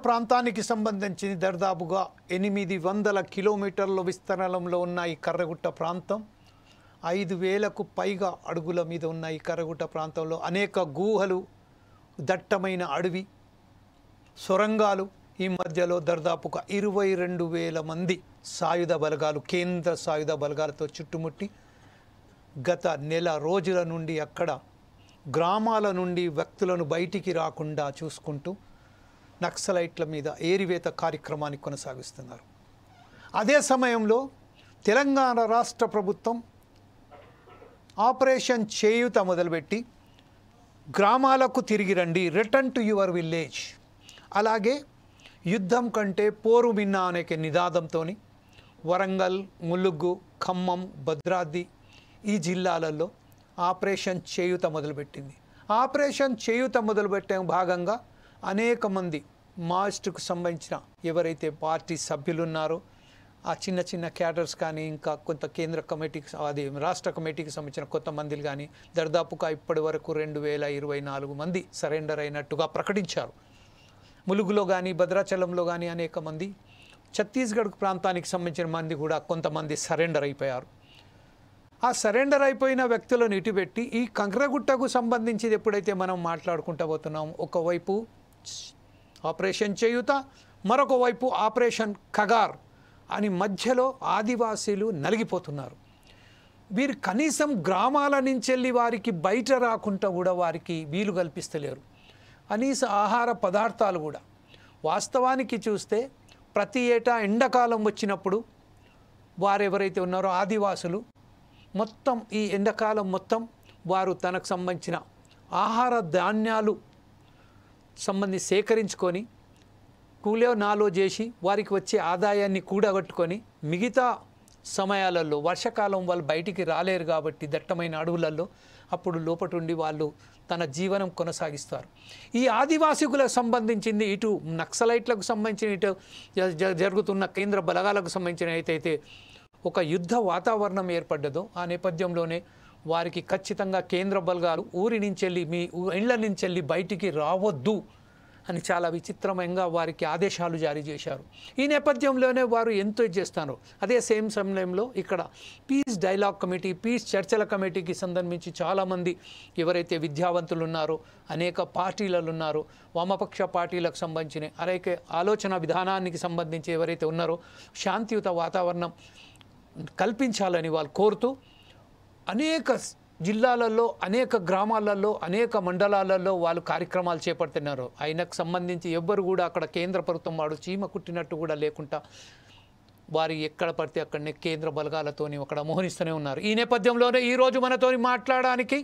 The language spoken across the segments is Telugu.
ప్రాంతానికి సంబంధించి దాదాపుగా 800 కిలోమీటర్ల విస్తరణలో ఉన్న ఈ కర్రగుట్ట ప్రాంతం 5000కు పైగా అడుగుల మీద ఉన్న ఈ కర్రగుట్ట ప్రాంతంలో అనేక గుహలు, దట్టమైన అడవి, సొరంగాలు, ఈ మధ్యలో దాదాపుగా 22,000 మంది సాయుధ బలగాలు, కేంద్ర సాయుధ బలగాలతో చుట్టుముట్టి గత నెల రోజుల నుండి అక్కడ గ్రామాల నుండి వ్యక్తులను బయటికి రాకుండా చూసుకుంటూ నక్సలైట్ల మీద ఏరివేత కార్యక్రమాన్ని కొనసాగిస్తున్నారు. అదే సమయంలో తెలంగాణ రాష్ట్ర ప్రభుత్వం ఆపరేషన్ చేయూత మొదలుపెట్టి గ్రామాలకు తిరిగి రండి, రిటర్న్ టు యువర్ విలేజ్, అలాగే యుద్ధం కంటే పోరు మిన్న అనే నినాదంతో వరంగల్, ములుగు, ఖమ్మం, భద్రాద్రి ఈ జిల్లాలలో ఆపరేషన్ చేయూత మొదలుపెట్టింది. ఆపరేషన్ చేయూత మొదలుపెట్టే భాగంగా అనేక మంది మాయిస్టుకు సంబంధించిన ఎవరైతే పార్టీ సభ్యులు ఉన్నారో ఆ చిన్న చిన్న క్యాడర్స్ కానీ, ఇంకా కొంత కేంద్ర కమిటీకి, అది రాష్ట్ర కమిటీకి సంబంధించిన కొంతమందిలు కానీ దాదాపుగా ఇప్పటి వరకు 2024 మంది సరెండర్ అయినట్టుగా ప్రకటించారు. ములుగులో కానీ, భద్రాచలంలో కానీ అనేక మంది, ఛత్తీస్గఢ్ ప్రాంతానికి సంబంధించిన మంది కూడా కొంతమంది సరెండర్ అయిపోయారు. ఆ సరెండర్ అయిపోయిన వ్యక్తులను ఇటుపెట్టి ఈ కంకరగుట్టకు సంబంధించి ఎప్పుడైతే మనం మాట్లాడుకుంటూ పోతున్నాం, ఒకవైపు ఆపరేషన్ చేయూత, మరొక వైపు ఆపరేషన్ కగార్ అని మధ్యలో ఆదివాసీలు నలిగిపోతున్నారు. వీరు కనీసం గ్రామాల నుంచి వెళ్ళి వారికి బయట రాకుండా కూడా వారికి వీలు కల్పిస్తలేరు. కనీస ఆహార పదార్థాలు కూడా వాస్తవానికి చూస్తే ప్రతి ఏటా ఎండాకాలం వచ్చినప్పుడు వారు ఎవరైతే ఉన్నారో ఆదివాసులు మొత్తం ఈ ఎండాకాలం మొత్తం వారు తనకు సంబంధించిన ఆహార ధాన్యాలు సంబంధించి సేకరించుకొని కూలో నాలో చేసి వారికి వచ్చే ఆదాయాన్ని కూడగట్టుకొని మిగతా సమయాలలో వర్షాకాలం వాళ్ళు బయటికి రాలేరు కాబట్టి దట్టమైన అడవులలో అప్పుడు లోపటుండి వాళ్ళు తన జీవనం కొనసాగిస్తారు. ఈ ఆదివాసికులకు సంబంధించింది ఇటు నక్సలైట్లకు సంబంధించిన ఇటు జరుగుతున్న కేంద్ర బలగాలకు సంబంధించిన అయితే ఒక యుద్ధ వాతావరణం ఏర్పడ్డదో ఆ నేపథ్యంలోనే వారికి ఖచ్చితంగా కేంద్ర బలగాలు ఊరి నుంచి వెళ్ళి మీ ఇళ్ల నుంచి వెళ్ళి బయటికి రావద్దు అని చాలా విచిత్రమంగా వారికి ఆదేశాలు జారీ చేశారు. ఈ నేపథ్యంలోనే వారు ఎంతో చేస్తారు. అదే సేమ్ సమయంలో ఇక్కడ పీస్ డైలాగ్ కమిటీ, పీస్ చర్చల కమిటీకి సంబంధించి చాలామంది ఎవరైతే విద్యావంతులు ఉన్నారో, అనేక పార్టీలలో ఉన్నారో, వామపక్ష పార్టీలకు సంబంధించిన అనేక ఆలోచన విధానానికి సంబంధించి ఎవరైతే ఉన్నారో శాంతియుత వాతావరణం కల్పించాలని వాళ్ళు కోరుతూ అనేక జిల్లాలలో, అనేక గ్రామాలలో, అనేక మండలాలలో వాళ్ళు కార్యక్రమాలు చేపడుతున్నారు. ఆయనకు సంబంధించి ఎవ్వరు కూడా అక్కడ కేంద్ర ప్రభుత్వం వాడు చీమ కుట్టినట్టు కూడా లేకుండా వారు ఎక్కడ పడితే అక్కడనే కేంద్ర బలగాలతోని అక్కడ మోహనిస్తూనే ఉన్నారు. ఈ నేపథ్యంలోనే ఈరోజు మనతోని మాట్లాడడానికి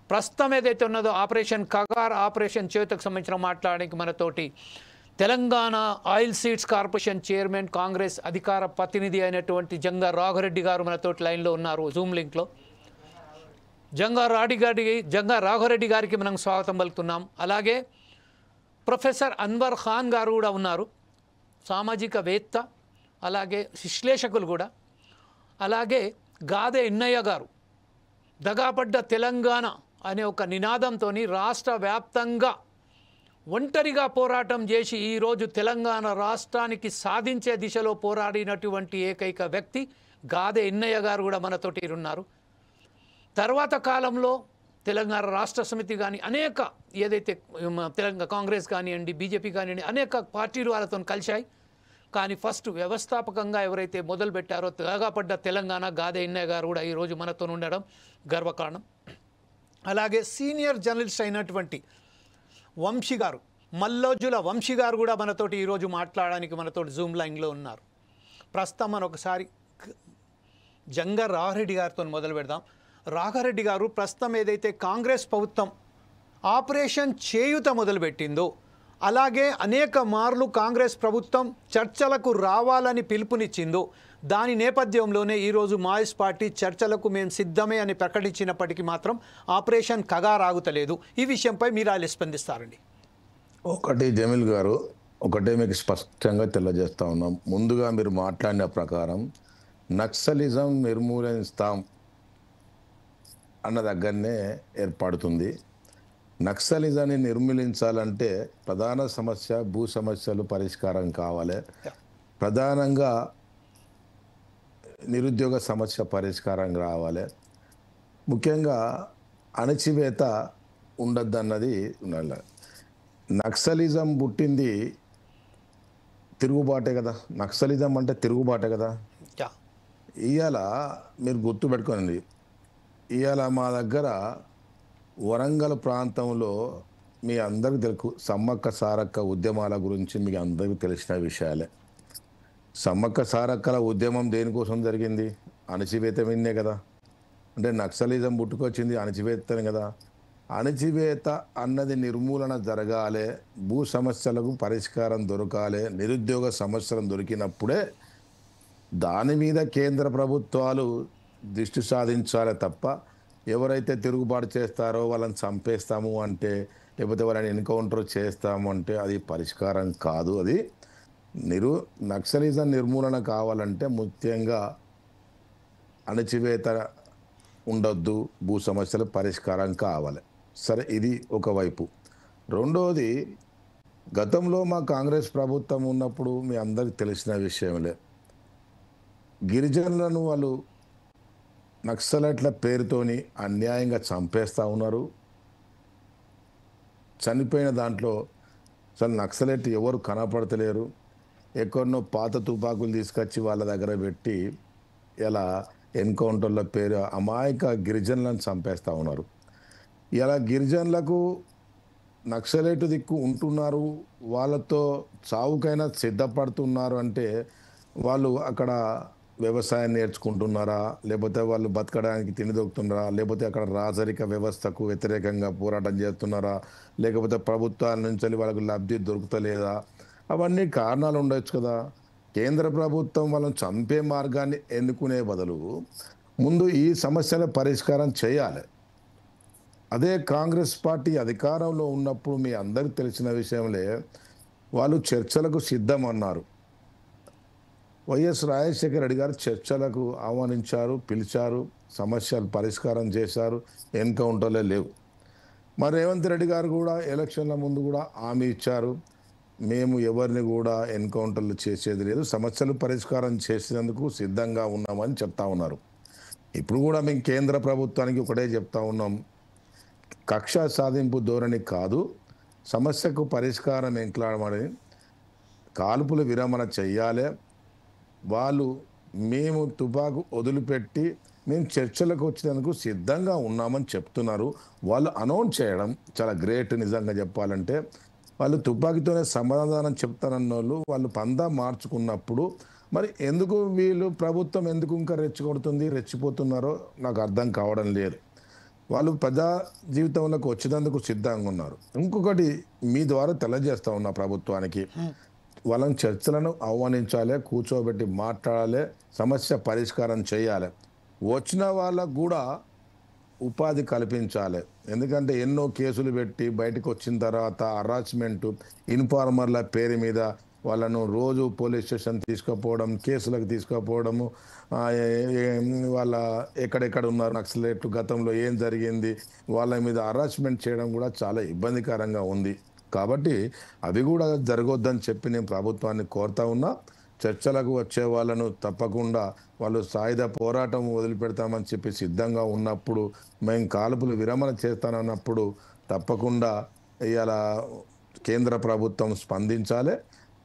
ప్రస్తుతం ఏదైతే ఉన్నదో ఆపరేషన్ కగార్, ఆపరేషన్ చేయూతకు సంబంధించిన మాట్లాడడానికి మనతోటి Telangana oil seeds corporation chairman, Congress అధికార ప్రతినిధి అయినటువంటి జంగా రాఘరెడ్డి గారు మనతోటి లైన్లో ఉన్నారు జూమ్ లింక్లో. జంగా రాఘరెడ్డి గారికి మనం స్వాగతం పలుకుతున్నాం. అలాగే ప్రొఫెసర్ అన్వర్ ఖాన్ గారు కూడా ఉన్నారు, సామాజికవేత్త, అలాగే విశ్లేషకులు కూడా. అలాగే గాదె ఎన్నయ్య గారు దగాపడ్డ తెలంగాణ అనే ఒక నినాదంతో రాష్ట్ర వ్యాప్తంగా ఒంటరిగా పోరాటం చేసి ఈరోజు తెలంగాణ రాష్ట్రానికి సాధించే దిశలో పోరాడినటువంటి ఏకైక వ్యక్తి గాదె ఎన్నయ్య గారు కూడా మనతోటి ఉన్నారు. తర్వాత కాలంలో తెలంగాణ రాష్ట్ర సమితి కానీ అనేక ఏదైతే తెలంగాణ కాంగ్రెస్ కానివ్వండి, బీజేపీ కానివ్వండి, అనేక పార్టీలు వాళ్ళతో కలిశాయి. కానీ ఫస్ట్ వ్యవస్థాపకంగా ఎవరైతే మొదలుపెట్టారో తెగపడ్డ తెలంగాణ గాదె ఎన్నయ్య గారు కూడా ఈరోజు మనతో ఉండడం గర్వకారణం. అలాగే సీనియర్ జర్నలిస్ట్ అయినటువంటి వంశీ గారు, మల్లోజుల వంశీ గారు కూడా మనతోటి ఈరోజు మాట్లాడడానికి మనతోటి జూమ్ లైన్లో ఉన్నారు. ప్రస్తుతం మనం ఒకసారి జంగా రాఘరెడ్డి గారితో మొదలు పెడదాం. రాఘరెడ్డి గారు, ప్రస్తుతం ఏదైతే కాంగ్రెస్ ప్రభుత్వం ఆపరేషన్ చేయూత మొదలుపెట్టిందో, అలాగే అనేక మార్లు కాంగ్రెస్ ప్రభుత్వం చర్చలకు రావాలని పిలుపునిచ్చిందో, దాని నేపథ్యంలోనే ఈరోజు మాయిస్ పార్టీ చర్చలకు మేము సిద్ధమే అని ప్రకటించినప్పటికీ మాత్రం ఆపరేషన్ కగార్ ఆగుతలేదు. ఈ విషయంపై మీరు ఎలా స్పందిస్తారండి? ఒకటి జమీల్ గారు, ఒకటే మీకు స్పష్టంగా తెలియజేస్తా ఉన్నాం. ముందుగా మీరు మాట్లాడిన ప్రకారం నక్సలిజం నిర్మూలిస్తాం అన్న దగ్గరనే ఏర్పడుతుంది. నక్సలిజాన్ని నిర్మూలించాలంటే ప్రధాన సమస్య భూ సమస్యలు పరిష్కారం కావాలి. ప్రధానంగా నిరుద్యోగ సమస్య పరిష్కారం రావాలి. ముఖ్యంగా అణచివేత ఉండద్దన్నది ఉండాలి. నక్సలిజం పుట్టింది తిరుగుబాటే కదా. నక్సలిజం అంటే తిరుగుబాటే కదా. ఇవాళ మీరు గుర్తుపెట్టుకోండి, ఇవాళ మా దగ్గర వరంగల్ ప్రాంతంలో మీ అందరికి తెలుసు సమ్మక్క సారక్క ఉద్యమాల గురించి మీకు అందరికీ తెలిసిన విషయాలే. సమ్మక్క సారక్కల ఉద్యమం దేనికోసం జరిగింది? అణచివేత విన్నే కదా. అంటే నక్సలిజం పుట్టుకొచ్చింది అణచివేతనే కదా. అణచివేత అన్నది నిర్మూలన జరగాలి, భూ సమస్యలకు పరిష్కారం దొరకాలి, నిరుద్యోగ సమస్యలు దొరికినప్పుడే దాని మీద కేంద్ర ప్రభుత్వాలు దృష్టి సాధించాలి తప్ప ఎవరైతే తిరుగుబాటు చేస్తారో వాళ్ళని చంపేస్తాము అంటే, లేకపోతే వాళ్ళని ఎన్కౌంటర్ చేస్తాము అంటే అది పరిష్కారం కాదు. అది నక్సలిజం నిర్మూలన కావాలంటే ముఖ్యంగా అణచివేత ఉండొద్దు, భూ సమస్యల పరిష్కారం కావాలి. సరే, ఇది ఒకవైపు. రెండోది, గతంలో మా కాంగ్రెస్ ప్రభుత్వం ఉన్నప్పుడు మీ అందరికి తెలిసిన విషయంలే, గిరిజనులను వాళ్ళు నక్సలైట్ల పేరుతోని అన్యాయంగా చంపేస్తూ ఉన్నారు. చనిపోయిన దాంట్లో అసలు నక్సలైట్ ఎవరు కనపడతలేరు. ఎక్కడనో పాత తుపాకులు తీసుకొచ్చి వాళ్ళ దగ్గర పెట్టి ఇలా ఎన్కౌంటర్ల పేరు అమాయక గిరిజనులను చంపేస్తూ ఉన్నారు. ఇలా గిరిజనులకు నక్సలైట్ దిక్కు ఉంటున్నారు, వాళ్ళతో చావుకైనా సిద్ధపడుతున్నారు అంటే వాళ్ళు అక్కడ వ్యవసాయం నేర్చుకుంటున్నారా, లేకపోతే వాళ్ళు బతకడానికి తిండి దొరుకుతున్నారా, లేకపోతే అక్కడ రాజరిక వ్యవస్థకు వ్యతిరేకంగా పోరాటం చేస్తున్నారా, లేకపోతే ప్రభుత్వాల నుంచి వాళ్ళకు లబ్ధి దొరుకుతలేదా? అవన్నీ కారణాలు ఉండొచ్చు కదా. కేంద్ర ప్రభుత్వం వాళ్ళని చంపే మార్గాన్ని ఎన్నుకునే బదులు ముందు ఈ సమస్యల పరిష్కారం చేయాలి. అదే కాంగ్రెస్ పార్టీ అధికారంలో ఉన్నప్పుడు మీ అందరికి తెలిసిన విషయంలే, వాళ్ళు చర్చలకు సిద్ధం అన్నారు. వైఎస్ రాజశేఖర రెడ్డి గారు చర్చలకు ఆహ్వానించారు, పిలిచారు, సమస్యలు పరిష్కారం చేశారు, ఎన్కౌంటర్లే లేవు. మరి రేవంత్ రెడ్డి గారు కూడా ఎలక్షన్ల ముందు కూడా హామీ ఇచ్చారు, మేము ఎవరిని కూడా ఎన్కౌంటర్లు చేసేది లేదు, సమస్యలు పరిష్కారం చేసేందుకు సిద్ధంగా ఉన్నామని చెప్తా ఉన్నారు. ఇప్పుడు కూడా మేము కేంద్ర ప్రభుత్వానికి ఒకటే చెప్తా ఉన్నాం, కక్ష సాధింపు ధోరణి కాదు, సమస్యకు పరిష్కారం ఎంట్లాడమని, కాల్పులు విరమణ చెయ్యాలి. వాళ్ళు మేము తుపాకు వదిలిపెట్టి మేము చర్చలకు వచ్చేందుకు సిద్ధంగా ఉన్నామని చెప్తున్నారు. వాళ్ళు అనౌన్స్ చేయడం చాలా గ్రేట్. నిజంగా చెప్పాలంటే వాళ్ళు తుపాకీతోనే సమాధానం చెప్తానన్న వాళ్ళు పందా మార్చుకున్నప్పుడు మరి ఎందుకు వీళ్ళు ప్రభుత్వం ఎందుకు ఇంకా రెచ్చిపోతున్నారో నాకు అర్థం కావడం లేదు. వాళ్ళు ప్రజా జీవితంలోకి వచ్చేందుకు సిద్ధంగా ఉన్నారు. ఇంకొకటి మీ ద్వారా తెలియజేస్తా ఉన్నా ప్రభుత్వానికి, వాళ్ళని చర్చలను ఆహ్వానించాలి, కూర్చోబెట్టి మాట్లాడాలి, సమస్య పరిష్కారం చేయాలి. వచ్చిన వాళ్ళకు కూడా ఉపాధి కల్పించాలి. ఎందుకంటే ఎన్నో కేసులు పెట్టి బయటకు వచ్చిన తర్వాత హరాస్మెంటు, ఇన్ఫార్మర్ల పేరు మీద వాళ్ళను రోజు పోలీస్ స్టేషన్ తీసుకుపోవడం, కేసులకు తీసుకుపోవడము, వాళ్ళ ఎక్కడెక్కడ ఉన్నారు నక్సలైట్లు, గతంలో ఏం జరిగింది, వాళ్ళ మీద హరాస్మెంట్ చేయడం కూడా చాలా ఇబ్బందికరంగా ఉంది. కాబట్టి అవి కూడా జరగొద్దని చెప్పి నేను ప్రభుత్వాన్ని కోరుతా ఉన్నా. చర్చలకు వచ్చే వాళ్ళను తప్పకుండా వాళ్ళు సాయుధ పోరాటం వదిలిపెడతామని చెప్పి సిద్ధంగా ఉన్నప్పుడు, మేము కాల్పులు విరమణ చేస్తానన్నప్పుడు తప్పకుండా ఇవాళ కేంద్ర ప్రభుత్వం స్పందించాలి.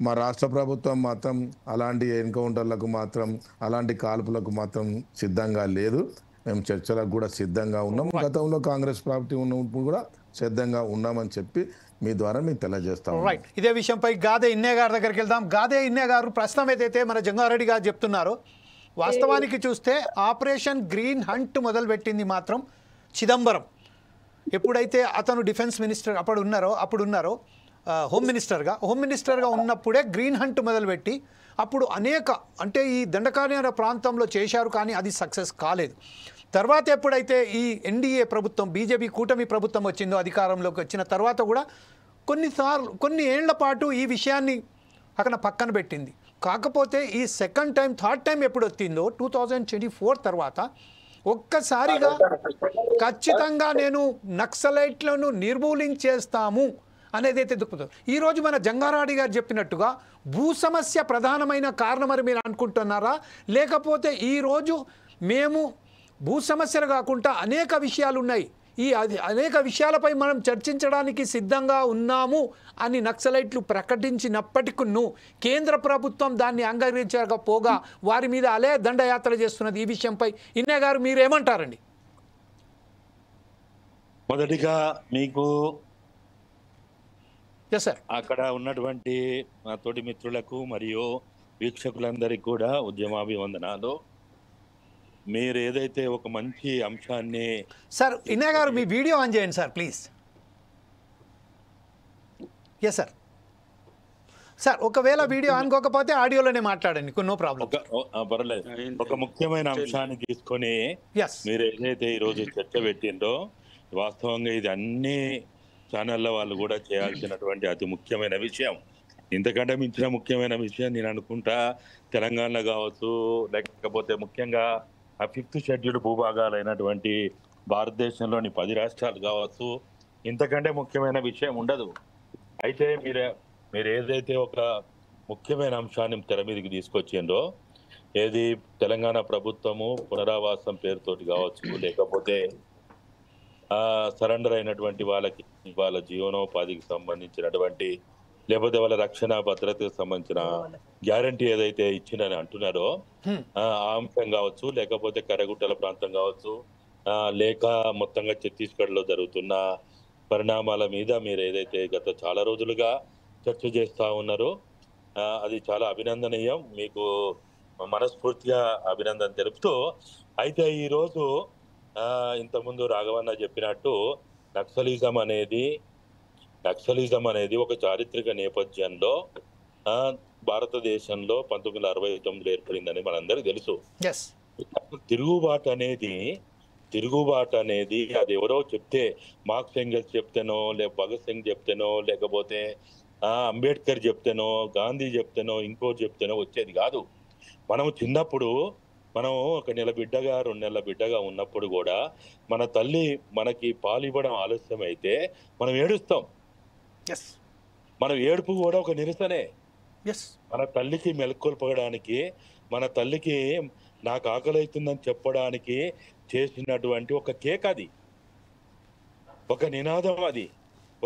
మా రాష్ట్ర ప్రభుత్వం మాత్రం అలాంటి ఎన్కౌంటర్లకు మాత్రం, అలాంటి కాల్పులకు మాత్రం సిద్ధంగా లేదు. మేము చర్చలకు కూడా సిద్ధంగా ఉన్నాం. గతంలో కాంగ్రెస్ పార్టీ ఉన్నప్పుడు కూడా సిద్ధంగా ఉన్నామని చెప్పి మీ ద్వారా మీకు తెలియజేస్తాం. రైట్, ఇదే విషయంపై గాదే ఇన్నే గారి దగ్గరికి వెళ్దాం. గాదే ఇన్నే గారు, ప్రస్తుతం ఏదైతే మన జంగారెడ్డి గారు చెప్తున్నారో, వాస్తవానికి చూస్తే ఆపరేషన్ గ్రీన్ హంట్ మొదలుపెట్టింది మాత్రం చిదంబరం. ఎప్పుడైతే అతను డిఫెన్స్ మినిస్టర్ అప్పుడు ఉన్నారో హోమ్ మినిస్టర్గా ఉన్నప్పుడే గ్రీన్ హంట్ మొదలుపెట్టి అప్పుడు అంటే ఈ దండకారణ్య ప్రాంతంలో చేశారు, కానీ అది సక్సెస్ కాలేదు. తర్వాత ఎప్పుడైతే ఈ ఎన్డీఏ ప్రభుత్వం, బీజేపీ కూటమి ప్రభుత్వం వచ్చిందో, అధికారంలోకి వచ్చిన తర్వాత కూడా కొన్ని ఏళ్ల పాటు ఈ విషయాన్ని అక్కడ పక్కన పెట్టింది. కాకపోతే ఈ సెకండ్ టైం, థర్డ్ టైం ఎప్పుడు వచ్చిందో 2024 తర్వాత ఒక్కసారిగా ఖచ్చితంగా నేను నక్సలైట్లను నిర్మూలించేస్తాము అనేది అయితే దుఃఖం. ఈరోజు మన జంగారాడి గారు చెప్పినట్టుగా భూ సమస్య ప్రధానమైన కారణమని మీరు అనుకుంటున్నారా, లేకపోతే ఈరోజు మేము భూ సమస్యలు కాకుండా అనేక విషయాలు ఉన్నాయి, అనేక విషయాలపై మనం చర్చించడానికి సిద్ధంగా ఉన్నాము అని నక్సలైట్లు ప్రకటించినప్పటికీ కేంద్ర ప్రభుత్వం దాన్ని అంగీకరించకపోగా వారి మీద అలే దండయాత్ర చేస్తున్నది. ఈ విషయంపై ఇన్నయ్య గారు మీరేమంటారండి? మొదటిగా మీకు ఎస్ సార్. అక్కడ ఉన్నటువంటి మా తోటి మిత్రులకు మరియు వీక్షకులందరికీ కూడా ఉద్యమాభివందనాలు. మీరు ఏదైతే ఒక మంచి అంశాన్ని సార్ ఇన్నయ్య గారు మీ వీడియో ఆన్ చేయండి sir please. Yes sir. Sir ఒకవేళ వీడియో ఆన్ కాకపోతే ఆడియోలోనే మాట్లాడండి, నో ప్రాబ్లం. పర్లేదు. ఒక ముఖ్యమైన అంశాన్ని తీసుకొని ఎస్ మీరు ఏదైతే ఈరోజు చర్చ పెట్టిందో, వాస్తవంగా ఇది అన్ని ఛానళ్ళ వాళ్ళు కూడా చేయాల్సినటువంటి అతి ముఖ్యమైన విషయం. ఇంతకంటే మించిన ముఖ్యమైన విషయం నేను అనుకుంటా తెలంగాణ కావచ్చు, లేకపోతే ముఖ్యంగా ఆ 5th షెడ్యూల్ భూభాగాలైనటువంటి భారతదేశంలోని 10 రాష్ట్రాలు కావచ్చు, ఇంతకంటే ముఖ్యమైన విషయం ఉండదు. అయితే మీరు ఏదైతే ఒక ముఖ్యమైన అంశాన్ని తెర మీదకి తీసుకొచ్చిందో, ఏది తెలంగాణ ప్రభుత్వము పునరావాసం పేరుతోటి కావచ్చు, లేకపోతే సరెండర్ అయినటువంటి వాళ్ళకి వాళ్ళ జీవనోపాధికి సంబంధించినటువంటి, లేకపోతే వాళ్ళ రక్షణ భద్రతకు సంబంధించిన గ్యారంటీ ఏదైతే ఇచ్చిందని అంటున్నారో ఆ అంశం కావచ్చు, లేకపోతే కరగుట్టల ప్రాంతం కావచ్చు, లేక మొత్తంగా ఛత్తీస్గఢ్ లో జరుగుతున్న పరిణామాల మీద మీరు ఏదైతే గత చాలా రోజులుగా చర్చ చేస్తా ఉన్నారో అది చాలా అభినందనీయం. మీకు మనస్ఫూర్తిగా అభినందన తెలుపుతూ, అయితే ఈరోజు ఇంతకుముందు రాఘవన్న చెప్పినట్టు నక్సలిజం అనేది ఒక చారిత్రక నేపథ్యంలో భారతదేశంలో 1969 ఏర్పడిందని మనందరికీ తెలుసు. తిరుగుబాటు అనేది అది ఎవరో చెప్తే, మార్క్స్ ఎంగెల్స్ చెప్తేనో, భగత్ సింగ్ చెప్తేనో, లేకపోతే అంబేద్కర్ చెప్తేనో, గాంధీ చెప్తేనో, ఇంకోటి చెప్తేనో వచ్చేది కాదు. మనం చిన్నప్పుడు ఒక నెల బిడ్డగా 2 నెలల బిడ్డగా ఉన్నప్పుడు కూడా మన తల్లి మనకి పాలు ఇవ్వడం ఆలస్యం అయితే మనం ఏడుస్తాం. మన ఏడుపు కూడా ఒక నిరసనే. మన తల్లికి మెలకొల్పడానికి, మన తల్లికి నాకు ఆకలి అవుతుందని చెప్పడానికి చేసినటువంటి ఒక కేక్ అది, ఒక నినాదం అది,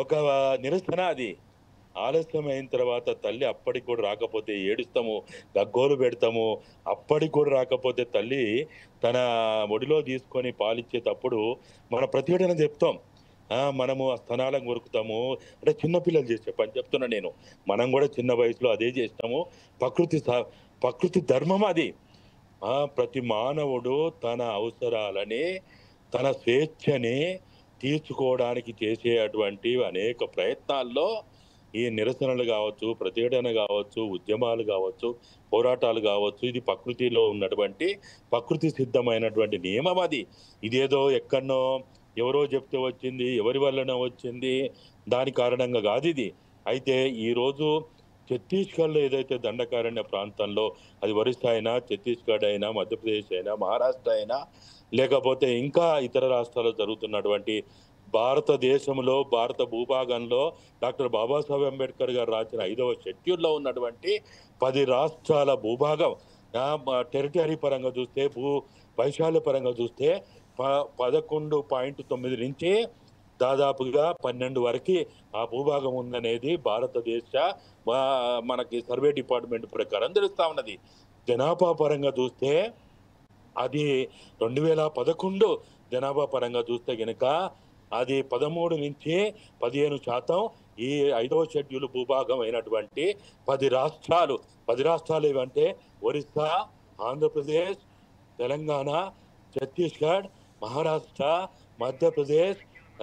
ఒక నిరసన అది. ఆలస్యం అయిన తర్వాత తల్లి అప్పటికి కూడా రాకపోతే ఏడుస్తాము, గగ్గోలు పెడతాము. అప్పటికి కూడా రాకపోతే తల్లి తన ఒడిలో తీసుకొని పాలిచ్చేటప్పుడు మన ప్రతిఘటన చెప్తాం. మనము ఆ స్థనాలను కొరుకుతాము. అంటే చిన్నపిల్లలు చేసే పని చెప్తున్నా నేను. మనం కూడా చిన్న వయసులో అదే చేస్తాము. ప్రకృతి ధర్మం అది. ప్రతి మానవుడు తన అవసరాలని, తన స్వేచ్ఛని తీర్చుకోవడానికి చేసేటువంటి అనేక ప్రయత్నాల్లో ఈ నిరసనలు కావచ్చు, ప్రతిఘటన కావచ్చు, ఉద్యమాలు కావచ్చు, పోరాటాలు కావచ్చు, ఇది ప్రకృతిలో ఉన్నటువంటి ప్రకృతి సిద్ధమైనటువంటి నియమం అది. ఇదేదో ఎక్కడనో ఎవరో చెప్తే వచ్చింది, ఎవరి వల్లనో వచ్చింది, దాని కారణంగా కాదు ఇది. అయితే ఈరోజు ఛత్తీస్గఢ్లో ఏదైతే దండకారణ్య ప్రాంతంలో, అది ఒరిస్సా అయినా, ఛత్తీస్గఢ్ అయినా, మధ్యప్రదేశ్ అయినా, మహారాష్ట్ర అయినా, లేకపోతే ఇంకా ఇతర రాష్ట్రాల్లో జరుగుతున్నటువంటి భారతదేశంలో, భారత భూభాగంలో డాక్టర్ బాబాసాహెబ్ అంబేద్కర్ గారు రాసిన 5వ షెడ్యూల్లో ఉన్నటువంటి 10 రాష్ట్రాల భూభాగం టెరిటరీ పరంగా చూస్తే, వైశాల్య పరంగా చూస్తే 11.9 నుంచి దాదాపుగా 12 వరకు ఆ భూభాగం ఉందనేది భారతదేశ మనకి సర్వే డిపార్ట్మెంట్ ప్రకారం తెలుస్తా ఉన్నది. జనాభా పరంగా చూస్తే అది 2011 జనాభా పరంగా చూస్తే గనక అది 13 నుంచి 15% ఈ 5వ షెడ్యూల్ భూభాగం అయినటువంటి 10 రాష్ట్రాలు ఏవంటే ఒరిస్సా, ఆంధ్రప్రదేశ్, తెలంగాణ, ఛత్తీస్గఢ్, మహారాష్ట్ర, మధ్యప్రదేశ్,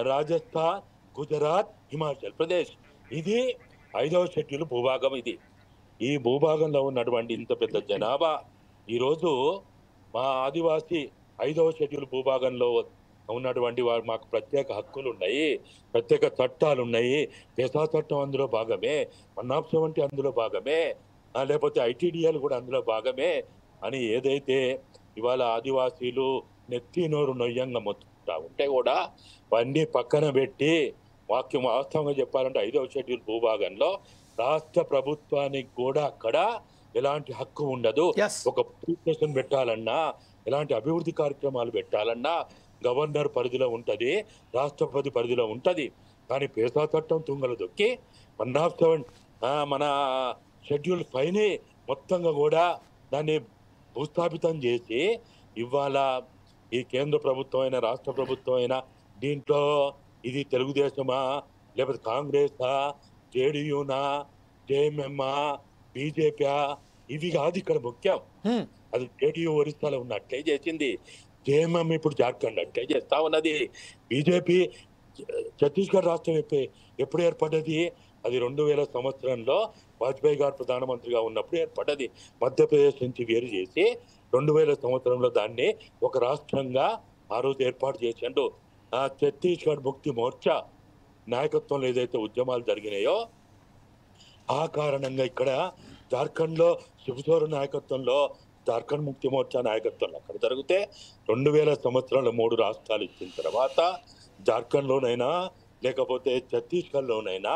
రాజస్థాన్, గుజరాత్, హిమాచల్ ప్రదేశ్. ఇది 5వ షెడ్యూల్ భూభాగం. ఇది ఈ భూభాగంలో ఉన్నటువంటి ఇంత పెద్ద జనాభా ఈరోజు మా ఆదివాసీ 5వ షెడ్యూల్ భూభాగంలో ఉన్నటువంటి వారు మాకు ప్రత్యేక హక్కులు ఉన్నాయి, ప్రత్యేక చట్టాలు ఉన్నాయి. పెసా చట్టం అందులో భాగమే, మన్నాప్సం వంటి అందులో భాగమే, లేకపోతే ఐటీడీఎల్ కూడా అందులో భాగమే అని ఏదైతే ఇవాళ ఆదివాసీలు నెత్తి నోరు నొయ్యంగా మొత్తుకుంటా ఉంటే కూడా అవన్నీ పక్కన పెట్టి వాస్తవంగా చెప్పాలంటే 5వ షెడ్యూల్ భూభాగంలో రాష్ట్ర ప్రభుత్వానికి కూడా అక్కడ ఎలాంటి హక్కు ఉండదు. ఒక పోలీస్ స్టేషన్ పెట్టాలన్నా, ఎలాంటి అభివృద్ధి కార్యక్రమాలు పెట్టాలన్నా గవర్నర్ పరిధిలో ఉంటది, రాష్ట్రపతి పరిధిలో ఉంటది. కానీ పేసా చట్టం తుంగలు దొక్కి 107 మన షెడ్యూల్ 5ని మొత్తంగా కూడా దాన్ని భూస్థాపితం చేసి ఇవాళ ఈ కేంద్ర ప్రభుత్వం అయినా రాష్ట్ర ప్రభుత్వం అయినా దీంట్లో ఇది తెలుగుదేశమా లేకపోతే కాంగ్రెసా జేడీయూనా జేఎంఎమ్మా బీజేపీ ఇవి కాదు ఇక్కడ ముఖ్యం. అది జేడీయూ ఒరిస్సాలో ఉన్నట్లే చేసింది, జేఎంఎం ఇప్పుడు జార్ఖండ్ అట్లే చేస్తా ఉన్నది. బీజేపీ ఛత్తీస్గఢ్ రాష్ట్రం ఎప్పుడు ఏర్పడ్డది? అది 2000 సంవత్సరంలో వాజ్పేయి గారు ప్రధానమంత్రిగా ఉన్నప్పుడు ఏర్పడ్డది. మధ్యప్రదేశ్ నుంచి వేరు చేసి 2000 సంవత్సరంలో దాన్ని ఒక రాష్ట్రంగా ఆ రోజు ఏర్పాటు చేసిండు. ఛత్తీస్గఢ్ ముక్తి మోర్చా నాయకత్వంలో ఏదైతే ఉద్యమాలు జరిగినాయో ఆ కారణంగా ఇక్కడ జార్ఖండ్లో శివసోర నాయకత్వంలో జార్ఖండ్ ముక్తి మోర్చా నాయకత్వంలో అక్కడ జరిగితే 2000 సంవత్సరాలు 3 రాష్ట్రాలు ఇచ్చిన తర్వాత జార్ఖండ్లోనైనా లేకపోతే ఛత్తీస్గఢ్లోనైనా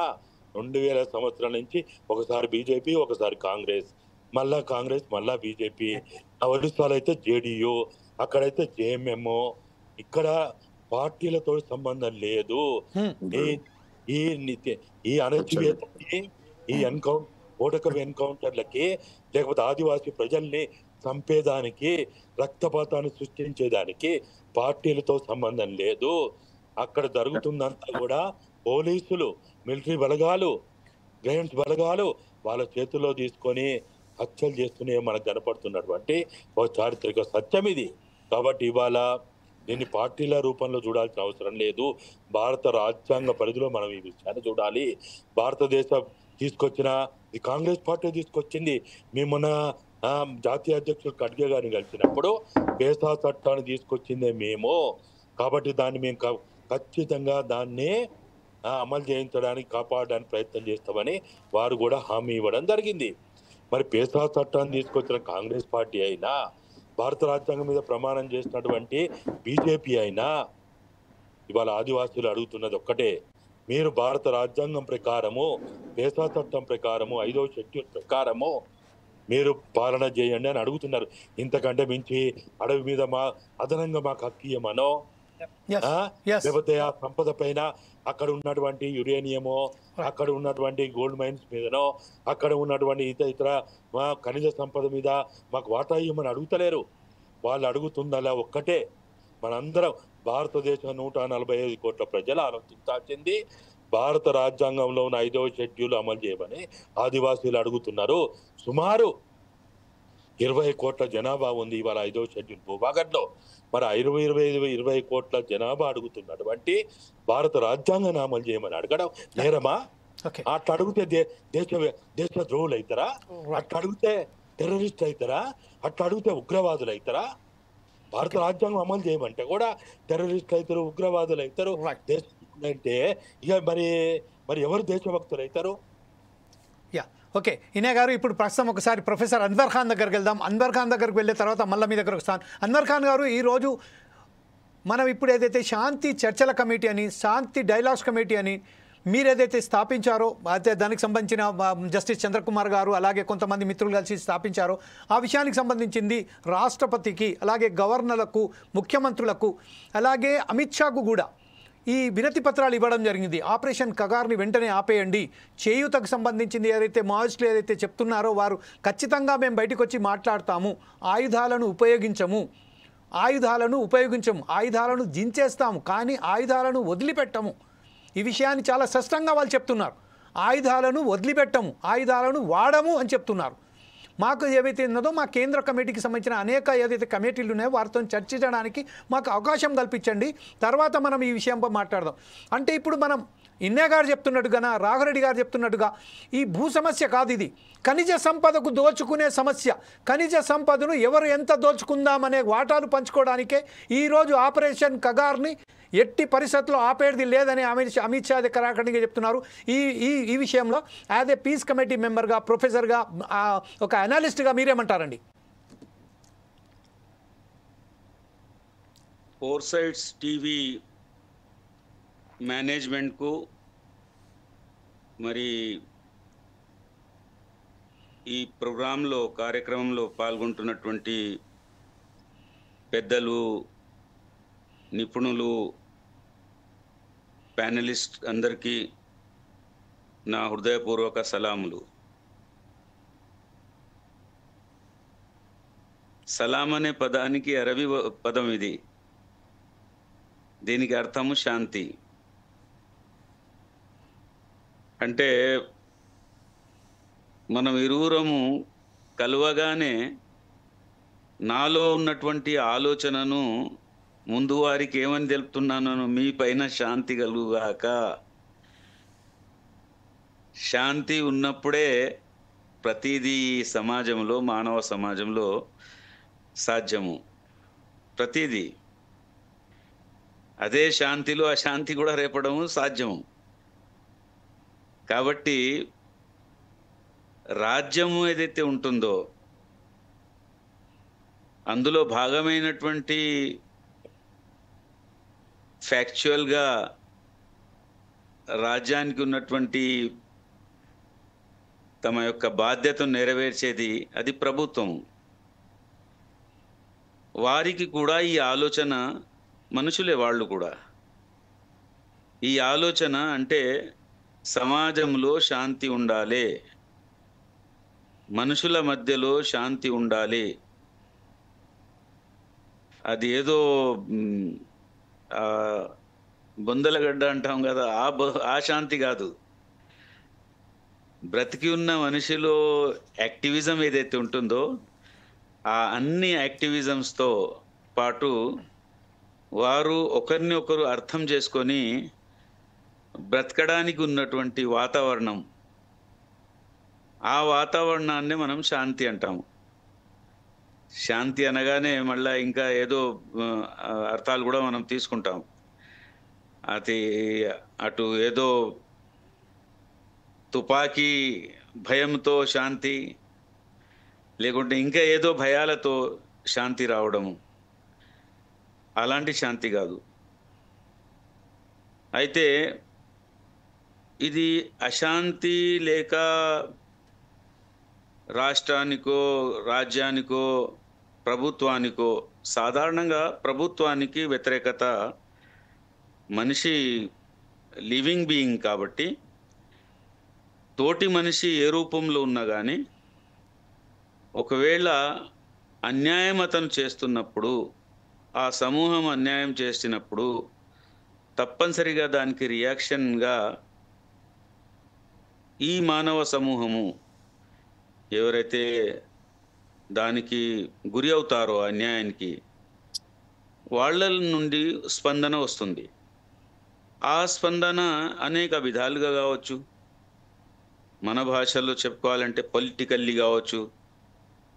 2000 సంవత్సరాల నుంచి ఒకసారి బీజేపీ ఒకసారి కాంగ్రెస్ మళ్ళా బీజేపీ. ఒరిస్సాలో అయితే జేడీయూ, అక్కడైతే జేఎంఎం. ఇక్కడ పార్టీలతో సంబంధం లేదు. ఈ అణచివేతకి, ఈ ఓటకం ఎన్కౌంటర్లకి లేకపోతే ఆదివాసీ ప్రజల్ని చంపేదానికి, రక్తపాతాన్ని సృష్టించేదానికి పార్టీలతో సంబంధం లేదు. అక్కడ జరుగుతుందంతా కూడా పోలీసులు, మిలిటరీ బలగాలు, గ్రేన్స్ బలగాలు వాళ్ళ చేతుల్లో తీసుకొని హత్యలు చేస్తూనే మనకు కనపడుతున్నటువంటి ఒక చారిత్రక సత్యం ఇది. కాబట్టి ఇవాళ దీన్ని పార్టీల రూపంలో చూడాల్సిన అవసరం లేదు. భారత రాజ్యాంగ పరిధిలో మనం ఈ విషయాన్ని చూడాలి. భారతదేశం తీసుకొచ్చిన ఈ కాంగ్రెస్ పార్టీ తీసుకొచ్చింది. మేమున్న జాతీయ అధ్యక్షులు ఖడ్గే గారిని కలిసినప్పుడు పేసా చట్టాన్ని తీసుకొచ్చిందే మేము. కాబట్టి దాన్ని మేము ఖచ్చితంగా దాన్ని అమలు చేయించడానికి, కాపాడడానికి ప్రయత్నం చేస్తామని వారు కూడా హామీ ఇవ్వడం జరిగింది. మరి పేసా చట్టాన్ని తీసుకొచ్చిన కాంగ్రెస్ పార్టీ అయినా, భారత రాజ్యాంగం మీద ప్రమాణం చేసినటువంటి బీజేపీ అయినా ఇవాళ ఆదివాసీలు అడుగుతున్నది ఒక్కటే, మీరు భారత రాజ్యాంగం ప్రకారము, పేసా చట్టం ప్రకారము, 5వ షెడ్యూల్ ప్రకారము మీరు పాలన చేయండి అని అడుగుతున్నారు. ఇంతకంటే మించి అడవి మీద అదనంగా మాకు హక్కు ఇయ్యమనో, లేకపోతే ఆ సంపద పైన అక్కడ ఉన్నటువంటి యురేనియమో, అక్కడ ఉన్నటువంటి గోల్డ్ మైన్స్ మీదనో, అక్కడ ఉన్నటువంటి ఇతర ఖనిజ సంపద మీద మాకు వాటా ఇవ్వమని అడుగుతలేరు. వాళ్ళు అడుగుతుందలా ఒక్కటే, మనందరం భారతదేశం 145 కోట్ల ప్రజలు ఆలోచించాల్సింది భారత రాజ్యాంగంలో ఉన్న 5వ షెడ్యూల్ అమలు చేయమని ఆదివాసీలు అడుగుతున్నారు. సుమారు 20 కోట్ల జనాభా ఉంది ఇవాళ 5వ షెడ్యూల్ భూభాగంలో. మరి 20 కోట్ల జనాభా అడుగుతున్నటువంటి భారత రాజ్యాంగాన్ని అమలు చేయమని అడగడం నేరమా? అట్లా అడిగితే దేశ ద్రోహులు అవుతారా? అట్లా అడిగితే టెర్రరిస్ట్ అవుతారా? అట్లా అడిగితే ఉగ్రవాదులు అవుతారా? భారత రాజ్యాంగం అమలు చేయమంటే కూడా టెర్రరిస్టులు అవుతారు, ఉగ్రవాదులు అవుతారు. దేశం అంటే ఇక మరి ఎవరు దేశభక్తులు అవుతారు? ఓకే ఇనే గారు, ఇప్పుడు ప్రస్తుతం ఒకసారి ప్రొఫెసర్ అన్వర్ ఖాన్ దగ్గరికి వెళ్దాం. అన్వర్ ఖాన్ దగ్గరికి వెళ్ళిన తర్వాత మళ్ళీ మీ దగ్గరకు వస్తాను. అన్వర్ ఖాన్ గారు, ఈరోజు మనం ఇప్పుడు ఏదైతే శాంతి చర్చల కమిటీ అని, శాంతి డైలాగ్స్ కమిటీ అని మీరు ఏదైతే స్థాపించారో, అయితే దానికి సంబంధించిన జస్టిస్ చంద్రకుమార్ గారు అలాగే కొంతమంది మిత్రులు కలిసి స్థాపించారో, ఆ విషయానికి సంబంధించింది రాష్ట్రపతికి, అలాగే గవర్నర్లకు, ముఖ్యమంత్రులకు, అలాగే అమిత్ షాకు కూడా ఈ వినతి పత్రాలు ఇవ్వడం జరిగింది. ఆపరేషన్ కగార్ని వెంటనే ఆపేయండి, చేయూతకు సంబంధించింది ఏదైతే మావోయిస్టులు ఏదైతే చెప్తున్నారో వారు ఖచ్చితంగా మేము బయటకు వచ్చి మాట్లాడతాము, ఆయుధాలను ఉపయోగించము, ఆయుధాలను దించేస్తాము, కానీ ఆయుధాలను వదిలిపెట్టము. ఈ విషయాన్ని చాలా స్పష్టంగా వాళ్ళు చెప్తున్నారు. ఆయుధాలను వదిలిపెట్టము, ఆయుధాలను వాడము అని చెప్తున్నారు. మాకు ఏవైతే ఉన్నదో మా కేంద్ర కమిటీకి సంబంధించిన అనేక ఏదైతే కమిటీలు ఉన్నాయో వారితో చర్చించడానికి మాకు అవకాశం కల్పించండి, తర్వాత మనం ఈ విషయంపై మాట్లాడదాం. అంటే ఇప్పుడు మనం ఇన్నే గారు చెప్తున్నట్టుగా, రాఘరెడ్డి గారు చెప్తున్నట్టుగా ఈ భూ సమస్య కాదు, ఇది ఖనిజ సంపదకు దోచుకునే సమస్య. ఖనిజ సంపదను ఎవరు ఎంత దోచుకుందామనే వాటాలు పంచుకోవడానికే ఈరోజు ఆపరేషన్ కగార్ని ఎట్టి పరిస్థితుల్లో ఆపేది లేదని అమిత్ షా కరాఖండిగా చెప్తున్నారు. ఈ విషయంలో యాజ్ ఏ పీస్ కమిటీ మెంబర్గా, ప్రొఫెసర్గా, ఒక అనలిస్ట్గా మీరేమంటారండి? ఫోర్సైట్స్ టీవీ మేనేజ్మెంట్కు మరి ఈ ప్రోగ్రాంలో కార్యక్రమంలో పాల్గొంటున్నటువంటి పెద్దలు, నిపుణులు, ప్యానలిస్ట్ అందరికీ నా హృదయపూర్వక సలాములు. సలాం అనే పదానికి అరబీ పదం ఇది. దీనికి అర్థము శాంతి. అంటే మనం ఇరువురము కలవగానే నాలో ఉన్నటువంటి ఆలోచనను ముందు వారికి ఏమని తెలుపుతున్నాను, మీ పైన శాంతి కలుగుగాక. శాంతి ఉన్నప్పుడే ప్రతిదీ సమాజంలో, మానవ సమాజంలో సాధ్యము. ప్రతిదీ అదే శాంతిలో అశాంతి కూడా రేపడము సాధ్యము. కాబట్టి రాజ్యము ఏదైతే ఉంటుందో అందులో భాగమైనటువంటి ఫ్యాక్చువల్గా రాజ్యానికి ఉన్నటువంటి తమ యొక్క బాధ్యతను నెరవేర్చేది అది ప్రభుత్వం. వారికి కూడా ఈ ఆలోచన, మనుషులే వాళ్ళు కూడా, ఈ ఆలోచన అంటే సమాజంలో శాంతి ఉండాలి, మనుషుల మధ్యలో శాంతి ఉండాలి. అది ఏదో బొందలగడ్డ అంటాం కదా, ఆ శాంతి కాదు. బ్రతికి ఉన్న మనిషిలో యాక్టివిజం ఏదైతే ఉంటుందో ఆ అన్ని యాక్టివిజమ్స్తో పాటు వారు ఒకరిని ఒకరు అర్థం చేసుకొని బ్రతకడానికి ఉన్నటువంటి వాతావరణం, ఆ వాతావరణాన్ని మనం శాంతి అంటాము. శాంతి అనగానే మళ్ళీ ఇంకా ఏదో అర్థాలు కూడా మనం తీసుకుంటాం. అది అటు ఏదో తుపాకీ భయంతో శాంతి, లేకుంటే ఇంకా ఏదో భయాలతో శాంతి రావడము, అలాంటి శాంతి కాదు. అయితే ఇది అశాంతి లేక రాష్ట్రానికో, రాజ్యానికో, ప్రభుత్వానికో, సాధారణంగా ప్రభుత్వానికి వ్యతిరేకత. మనిషి లివింగ్ బీయింగ్ కాబట్టి తోటి మనిషి ఏ రూపంలో ఉన్నా కానీ ఒకవేళ అన్యాయం అతను చేస్తున్నప్పుడు, ఆ సమూహం అన్యాయం చేసినప్పుడు తప్పనిసరిగా దానికి రియాక్షన్గా ఈ మానవ సమూహము ఎవరైతే దానికి గురి అవుతారో అన్యాయానికి, వాళ్ళ నుండి స్పందన వస్తుంది. ఆ స్పందన అనేక విధాలుగా కావచ్చు. మన భాషలో చెప్పుకోవాలంటే పొలిటికల్లీ కావచ్చు.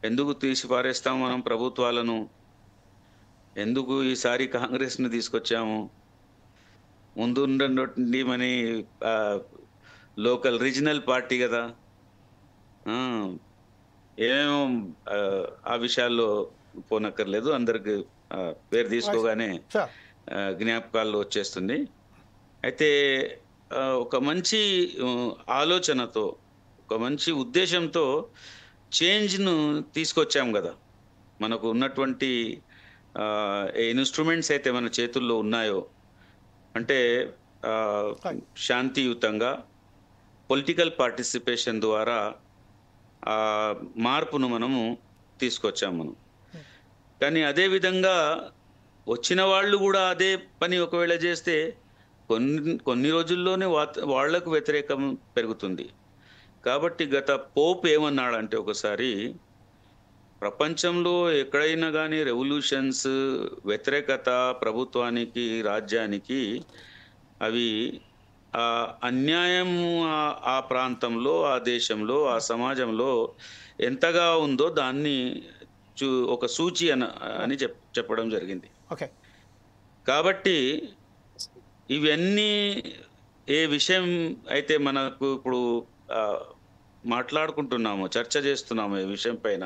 ఎందుకు తీసి పారేస్తాం మనం ప్రభుత్వాలను? ఎందుకు ఈసారి కాంగ్రెస్ని తీసుకొచ్చాము? ముందు ఉండీ మన లోకల్ రీజనల్ పార్టీ కదా. ఏమేమో ఆ విషయాల్లో పోనక్కర్లేదు, అందరికి పేరు తీసుకోగానే జ్ఞాపకాల్లో వచ్చేస్తుంది. అయితే ఒక మంచి ఆలోచనతో, ఒక మంచి ఉద్దేశంతో చేంజ్ను తీసుకొచ్చాం కదా. మనకు ఉన్నటువంటి ఇన్స్ట్రుమెంట్స్ అయితే మన చేతుల్లో ఉన్నాయో, అంటే శాంతియుతంగా పొలిటికల్ పార్టిసిపేషన్ ద్వారా మార్పును మనము తీసుకొచ్చాము మనం. కానీ అదేవిధంగా వచ్చిన వాళ్ళు కూడా అదే పని ఒకవేళ చేస్తే కొన్ని రోజుల్లోనే వాళ్లకు వ్యతిరేకం పెరుగుతుంది. కాబట్టి గత పోప్ ఏమన్నాడంటే, ఒకసారి ప్రపంచంలో ఎక్కడైనా కానీ రెవల్యూషన్స్, వ్యతిరేకత ప్రభుత్వానికి, రాజ్యానికి, అవి అన్యాయం ఆ ప్రాంతంలో, ఆ దేశంలో, ఆ సమాజంలో ఎంతగా ఉందో దాన్ని ఒక సూచి అని చెప్పడం జరిగింది. ఓకే. కాబట్టి ఇవన్నీ ఏ విషయం అయితే మనకు ఇప్పుడు మాట్లాడుకుంటున్నాము, చర్చ చేస్తున్నాము ఈ విషయం పైన,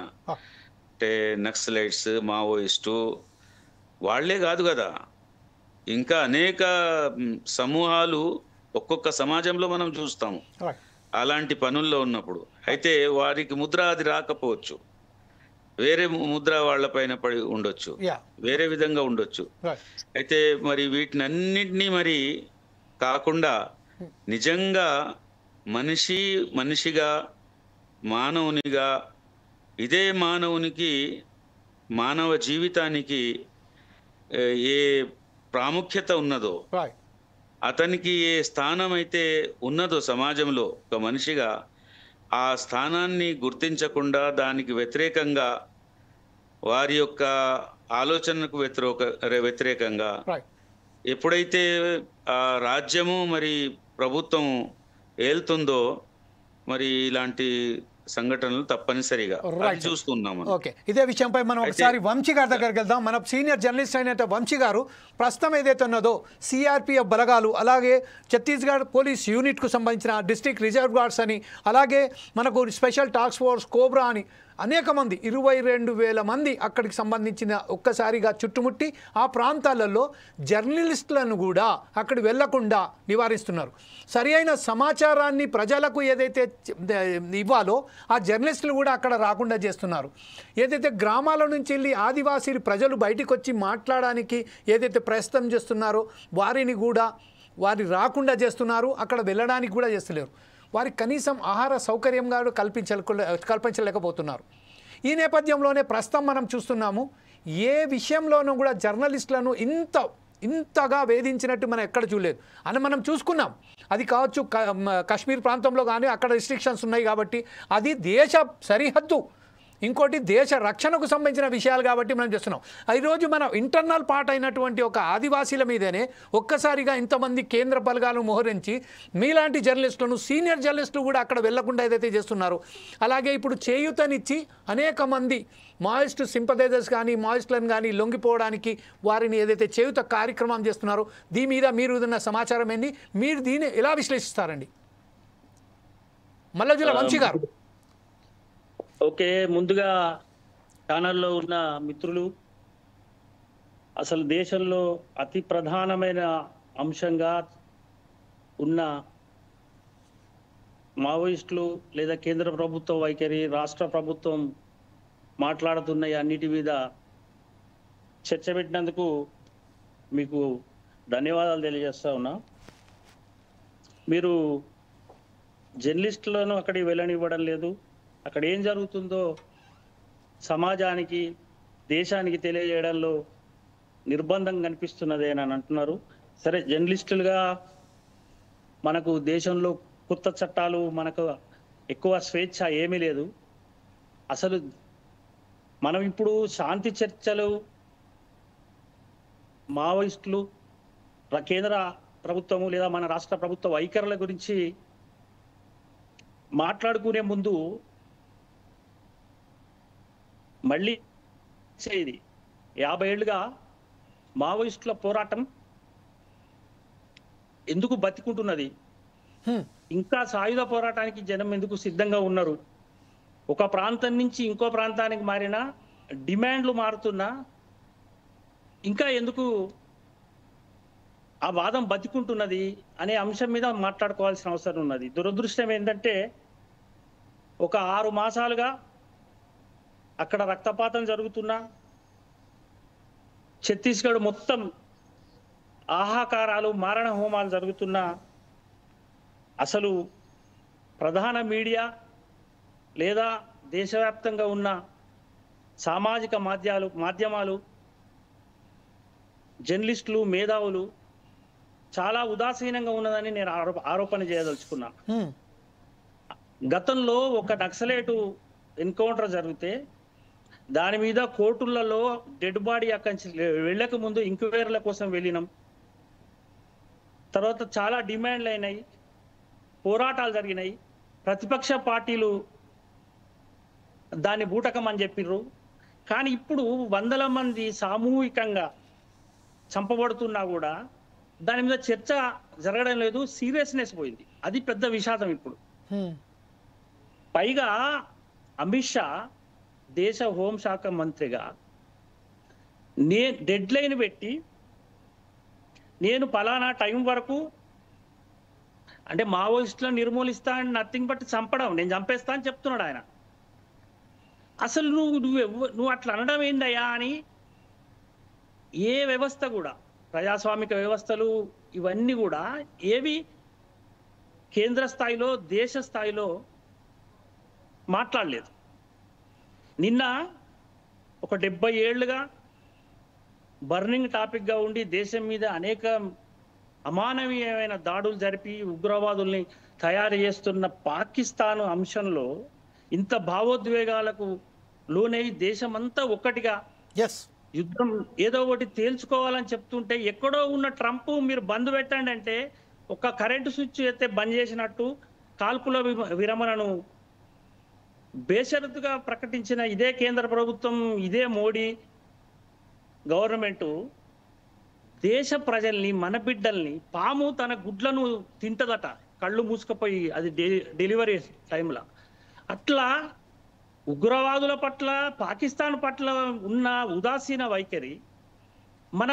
అంటే నక్సలైట్స్, మావోయిస్టు వాళ్ళే కాదు కదా, ఇంకా అనేక సమూహాలు ఒక్కొక్క సమాజంలో మనం చూస్తాము రైట్. అలాంటి పనుల్లో ఉన్నప్పుడు. అయితే వారికి ముద్ర అది రాకపోవచ్చు, వేరే ముద్ర వాళ్ళపైన పడి ఉండొచ్చు, యా, వేరే విధంగా ఉండొచ్చు. రైట్. అయితే మరి వీటిని అన్నిటినీ మరి కాకుండా నిజంగా మనిషిగా మానవునిగా ఇదే మానవునికి మానవ జీవితానికి ఏ ప్రాముఖ్యత ఉన్నదో, రైట్. అతనికి ఏ స్థానం అయితే ఉన్నదో సమాజంలో ఒక మనిషిగా, ఆ స్థానాన్ని గుర్తించకుండా దానికి వ్యతిరేకంగా వారి యొక్క ఆలోచనకు వ్యతిరేకంగా రైట్. ఎప్పుడైతే ఆ రాజ్యము మరి ప్రభుత్వం ఏలుతుందో మరి ఇలాంటి సంఘటనలు తప్పనిసరిగా Right. చూస్తున్నాం మనం. ఓకే, ఇదే విషయంపై మనం ఒకసారి వంశీ గారి దగ్గరికి వెళ్దాం. మన సీనియర్ జర్నలిస్ట్ అయిన వంశీ గారు ప్రస్తుతం ఏదైతే ఉన్నదో సిఆర్పిఎఫ్ బలగాలు, అలాగే ఛత్తీస్గఢ్ పోలీస్ యూనిట్కు సంబంధించిన డిస్ట్రిక్ట్ రిజర్వ్ గార్డ్స్ అని, అలాగే మనకు స్పెషల్ టాస్క్ ఫోర్స్ కోబ్రా అని అనేక మంది 22,000 మంది అక్కడికి సంబంధించిన ఒక్కసారిగా చుట్టుముట్టి ఆ ప్రాంతాలలో జర్నలిస్టులను కూడా అక్కడికి వెళ్లకుండా నివారిస్తున్నారు. సరి అయిన సమాచారాన్ని ప్రజలకు ఏదైతే ఇవ్వాలో ఆ జర్నలిస్టులు కూడా అక్కడ రాకుండా చేస్తున్నారు. ఏదైతే గ్రామాల నుంచి వెళ్ళి ఆదివాసీ ప్రజలు బయటికి వచ్చి మాట్లాడడానికి ఏదైతే ప్రయత్నం చేస్తున్నారో వారిని కూడా రాకుండా చేస్తున్నారు, అక్కడ వెళ్ళడానికి కూడా చేస్తలేరు. వారికి కనీసం ఆహార సౌకర్యంగా కల్పించలేకపోతున్నారు. ఈ నేపథ్యంలోనే ప్రస్తుతం మనం చూస్తున్నాము, ఏ విషయంలోనూ కూడా జర్నలిస్టులను ఇంతగా వేధించినట్టు మనం ఎక్కడ చూడలేదు అని మనం చూసుకున్నాం. అది కావచ్చు కాశ్మీర్ ప్రాంతంలో కానీ అక్కడ రిస్ట్రిక్షన్స్ ఉన్నాయి కాబట్టి అది దేశ సరిహద్దు, ఇంకోటి దేశ రక్షణకు సంబంధించిన విషయాలు కాబట్టి మనం చేస్తున్నాం. ఈరోజు మనం ఇంటర్నల్ పార్ట్ అయినటువంటి ఒక ఆదివాసీల మీదనే ఒక్కసారిగా ఇంతమంది కేంద్ర బలగాలు మోహరించి మీలాంటి జర్నలిస్టులను, సీనియర్ జర్నలిస్టులు కూడా అక్కడ వెళ్లకుండా ఏదైతే చేస్తున్నారో, అలాగే ఇప్పుడు చేయూతనిచ్చి అనేక మంది మాయిస్ట్ సింపథైజర్స్ కానీ మాయిస్టులను కానీ లొంగిపోవడానికి వారిని ఏదైతే చేయూత కార్యక్రమం చేస్తున్నారో దీని మీద మీరు ఉన్న సమాచారం ఏంది, మీరు దీన్ని ఎలా విశ్లేషిస్తారండి? మల్లజుల వంశీ గారు. ఓకే, ముందుగా ఛానల్లో ఉన్న మిత్రులు, అసలు దేశంలో అతి ప్రధానమైన అంశంగా ఉన్న మావోయిస్టులు లేదా కేంద్ర ప్రభుత్వ వైఖరి, రాష్ట్ర ప్రభుత్వం మాట్లాడుతున్న అన్నిటి మీద చర్చ పెట్టినందుకు మీకు ధన్యవాదాలు తెలియజేస్తా ఉన్నా. మీరు జర్నలిస్టులను అక్కడికి వెళ్ళనివ్వడం లేదు, అక్కడ ఏం జరుగుతుందో సమాజానికి, దేశానికి తెలియజేయడంలో నిర్బంధం కనిపిస్తున్నది అని అంటున్నారు. సరే, జర్నలిస్టులుగా మనకు దేశంలో కొత్త చట్టాలు, మనకు ఎక్కువ స్వేచ్ఛ ఏమీ లేదు. అసలు మనం ఇప్పుడు శాంతి చర్చలు, మావోయిస్టులు, కేంద్ర ప్రభుత్వము లేదా మన రాష్ట్ర ప్రభుత్వ వైఖరుల గురించి మాట్లాడుకునే ముందు మళ్ళీ ఇది 50 ఏళ్ళుగా మావోయిస్టుల పోరాటం ఎందుకు బతికుంటున్నది, ఇంకా సాయుధ పోరాటానికి జనం ఎందుకు సిద్ధంగా ఉన్నారు, ఒక ప్రాంతం నుంచి ఇంకో ప్రాంతానికి మారినా డిమాండ్లు మారుతున్నా ఇంకా ఎందుకు ఆ వాదం బతికుంటున్నది అనే అంశం మీద మాట్లాడుకోవాల్సిన అవసరం ఉన్నది. దురదృష్టం ఏంటంటే ఒక 6 మాసాలుగా అక్కడ రక్తపాతం జరుగుతున్నా, ఛత్తీస్గఢ్ మొత్తం ఆహాకారాలు, మారణ హోమాలు జరుగుతున్నా అసలు ప్రధాన మీడియా లేదా దేశవ్యాప్తంగా ఉన్న సామాజిక మాధ్యమాలు, జర్నలిస్టులు, మేధావులు చాలా ఉదాసీనంగా ఉన్నదని నేను ఆరోపణ చేయదలుచుకున్నా. గతంలో ఒక నక్సలైటు ఎన్కౌంటర్ జరిగితే దాని మీద కోర్టులలో డెడ్ బాడీ అక్కడి వెళ్ళక ముందు ఇంక్వైరీల కోసం వెళ్ళినాం. తర్వాత చాలా డిమాండ్లు అయినాయి, పోరాటాలు జరిగినాయి, ప్రతిపక్ష పార్టీలు దాన్ని బూటకం అని చెప్పిర్రు. కానీ ఇప్పుడు 100ల మంది సామూహికంగా చంపబడుతున్నా కూడా దాని మీద చర్చ జరగడం లేదు, సీరియస్నెస్ పోయింది. అది పెద్ద విషాదం ఇప్పుడు. పైగా అమిత్ షా దేశ హోంశాఖ మంత్రిగా డెడ్ లైన్ పెట్టి నేను పలానా టైం వరకు అంటే మావోయిస్టులను నిర్మూలిస్తా అని నథింగ్ బట్ చంపడం, నేను చంపేస్తా అని చెప్తున్నాడు ఆయన. అసలు నువ్వు అట్లా అనడం ఏందయ్యా అని ఏ వ్యవస్థ కూడా, ప్రజాస్వామిక వ్యవస్థలు ఇవన్నీ కూడా ఏవి కేంద్ర స్థాయిలో దేశ స్థాయిలో మాట్లాడలేదు. నిన్న ఒక 70 ఏళ్లుగా బర్నింగ్ టాపిక్గా ఉండి దేశం మీద అనేక అమానవీయమైన దాడులు జరిపి ఉగ్రవాదుల్ని తయారు చేస్తున్న పాకిస్తాన్ అంశంలో ఇంత భావోద్వేగాలకు లోనై దేశమంతా ఒక్కటిగా యుద్ధం ఏదో ఒకటి తేల్చుకోవాలని చెప్తుంటే ఎక్కడో ఉన్న ట్రంప్ మీరు బంద్ పెట్టండి అంటే ఒక కరెంటు స్విచ్ అయితే బంద్ చేసినట్టు కాల్పుల విరమణను బేషరతుగా ప్రకటించిన ఇదే కేంద్ర ప్రభుత్వం, ఇదే మోడీ గవర్నమెంటు దేశ ప్రజల్ని, మన బిడ్డల్ని పాము తన గుడ్లను తింటదట కళ్ళు మూసుకుపోయి, అది డెలివరీ టైంలో. అట్లా ఉగ్రవాదుల పట్ల, పాకిస్తాన్ పట్ల ఉన్న ఉదాసీన వైఖరి మన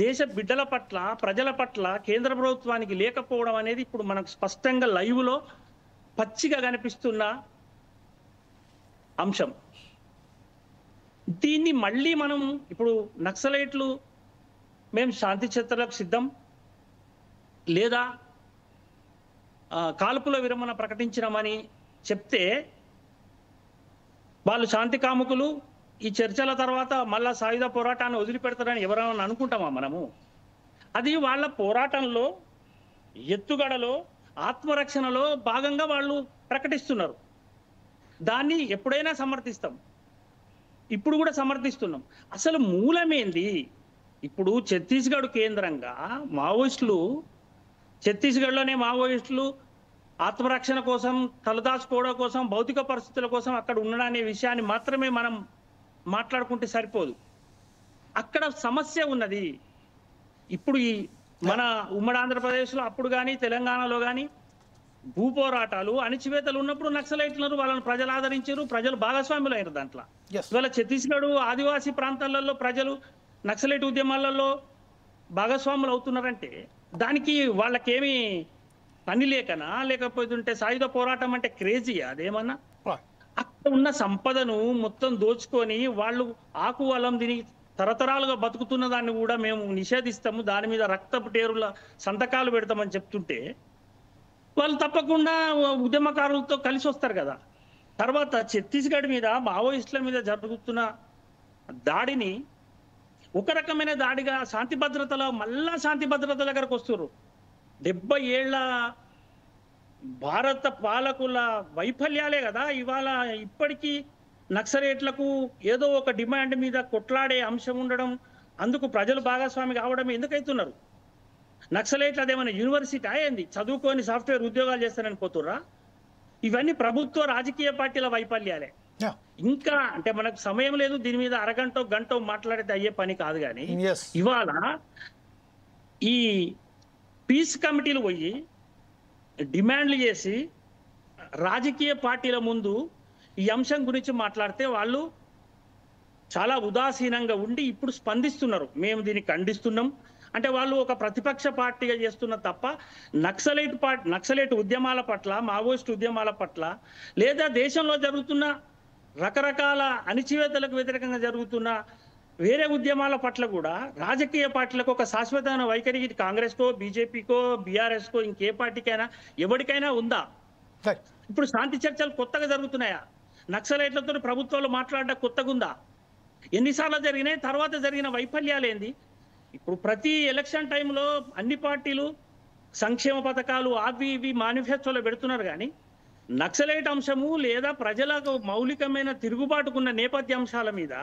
దేశ బిడ్డల పట్ల, ప్రజల పట్ల కేంద్ర ప్రభుత్వానికి లేకపోవడం అనేది ఇప్పుడు మనకు స్పష్టంగా లైవ్లో పచ్చిగా కనిపిస్తున్న అంశం. దీన్ని మళ్ళీ మనం ఇప్పుడు నక్సలైట్లు మేము శాంతి చర్చలకు సిద్ధం లేదా కాల్పుల విరమణ ప్రకటించినామని చెప్తే వాళ్ళు శాంతి కాముకులు ఈ చర్చల తర్వాత మళ్ళా సాయుధ పోరాటాన్ని వదిలిపెడతారని ఎవరైనా అనుకుంటామా మనము? అది వాళ్ళ పోరాటంలో, ఎత్తుగడలో, ఆత్మరక్షణలో భాగంగా వాళ్ళు ప్రకటిస్తున్నారు. దాన్ని ఎప్పుడైనా సమర్థిస్తాం, ఇప్పుడు కూడా సమర్థిస్తున్నాం. అసలు మూలమేంది? ఇప్పుడు ఛత్తీస్గఢ్ కేంద్రంగా మావోయిస్టులు, ఛత్తీస్గఢ్లోనే మావోయిస్టులు ఆత్మరక్షణ కోసం, తలదాచుకోవడం కోసం, భౌతిక పరిస్థితుల కోసం అక్కడ ఉండడనే విషయాన్ని మాత్రమే మనం మాట్లాడుకుంటే సరిపోదు. అక్కడ సమస్య ఉన్నది. ఇప్పుడు ఈ మన ఉమ్మడి ఆంధ్రప్రదేశ్లో అప్పుడు కానీ, తెలంగాణలో కానీ భూపోరాటాలు, అణిచివేతలు ఉన్నప్పుడు నక్సలైట్లను వాళ్ళని ప్రజలు ఆదరించారు, ప్రజలు భాగస్వాములు అయ్యారు దాంట్లో. ఇవాళ ఛత్తీస్గఢ్ ఆదివాసీ ప్రాంతాలలో ప్రజలు నక్సలైట్ ఉద్యమాలలో భాగస్వాములు అవుతున్నారంటే దానికి వాళ్ళకేమి పని లేకనా, లేకపోతుంటే సాయుధ పోరాటం అంటే క్రేజీయా అదేమన్నా? అక్కడ ఉన్న సంపదను మొత్తం దోచుకొని వాళ్ళు ఆకువలం తిని తరతరాలుగా బతుకుతున్న దాన్ని కూడా మేము నిషేధిస్తాము, దాని మీద రక్తపు టేరుల సంతకాలు పెడతామని చెప్తుంటే వాళ్ళు తప్పకుండా ఉద్యమకారులతో కలిసి వస్తారు కదా. తర్వాత ఛత్తీస్గఢ్ మీద, మావోయిస్టుల మీద జరుగుతున్న దాడిని ఒక రకమైన దాడిగా శాంతి భద్రతలో మళ్ళా శాంతి భద్రత దగ్గరకు వస్తున్నారు. 70 ఏళ్ల భారత పాలకుల వైఫల్యాలే కదా ఇవాళ ఇప్పటికీ నక్సలైట్లకు ఏదో ఒక డిమాండ్ మీద కొట్లాడే అంశం ఉండడం, అందుకు ప్రజలు భాగస్వామి కావడం ఎందుకైతున్నారు? నక్సలైట్లు అదేమైనా యూనివర్సిటీ అయింది చదువుకొని సాఫ్ట్వేర్ ఉద్యోగాలు చేస్తారని పోతుర్రా? ఇవన్నీ ప్రభుత్వ రాజకీయ పార్టీల వైఫల్యాలే. ఇంకా అంటే మనకు సమయం లేదు, దీని మీద అరగంట గంట మాట్లాడితే అయ్యే పని కాదు. కానీ ఇవాళ ఈ పీస్ కమిటీలు పోయి డిమాండ్లు చేసి రాజకీయ పార్టీల ముందు ఈ అంశం గురించి మాట్లాడితే వాళ్ళు చాలా ఉదాసీనంగా ఉండి ఇప్పుడు స్పందిస్తున్నారు. మేము దీన్ని ఖండిస్తున్నాం అంటే వాళ్ళు ఒక ప్రతిపక్ష పార్టీగా చేస్తున్న తప్ప నక్సలైట్ ఉద్యమాల పట్ల, మావోయిస్ట్ ఉద్యమాల పట్ల, లేదా దేశంలో జరుగుతున్న రకరకాల అణిచివేతలకు వ్యతిరేకంగా జరుగుతున్న వేరే ఉద్యమాల పట్ల కూడా రాజకీయ పార్టీలకు ఒక శాశ్వతమైన వైఖరి కాంగ్రెస్కో, బీజేపీకో, బీఆర్ఎస్కో, ఇంకే పార్టీకైనా ఎవరికైనా ఉందా? ఇప్పుడు శాంతి చర్చలు కొత్తగా జరుగుతున్నాయా? నక్సలైట్లతో ప్రభుత్వాలు మాట్లాడడం కొత్తగా ఉందా? ఎన్నిసార్లు జరిగినాయి? తర్వాత జరిగిన వైఫల్యాలు ఏంది? ఇప్పుడు ప్రతి ఎలక్షన్ టైంలో అన్ని పార్టీలు సంక్షేమ పథకాలు అవి ఇవి మేనిఫెస్టోలో పెడుతున్నారు. కానీ నక్సలైట్ అంశము లేదా ప్రజలకు మౌలికమైన తిరుగుబాటుకున్న నేపథ్య అంశాల మీద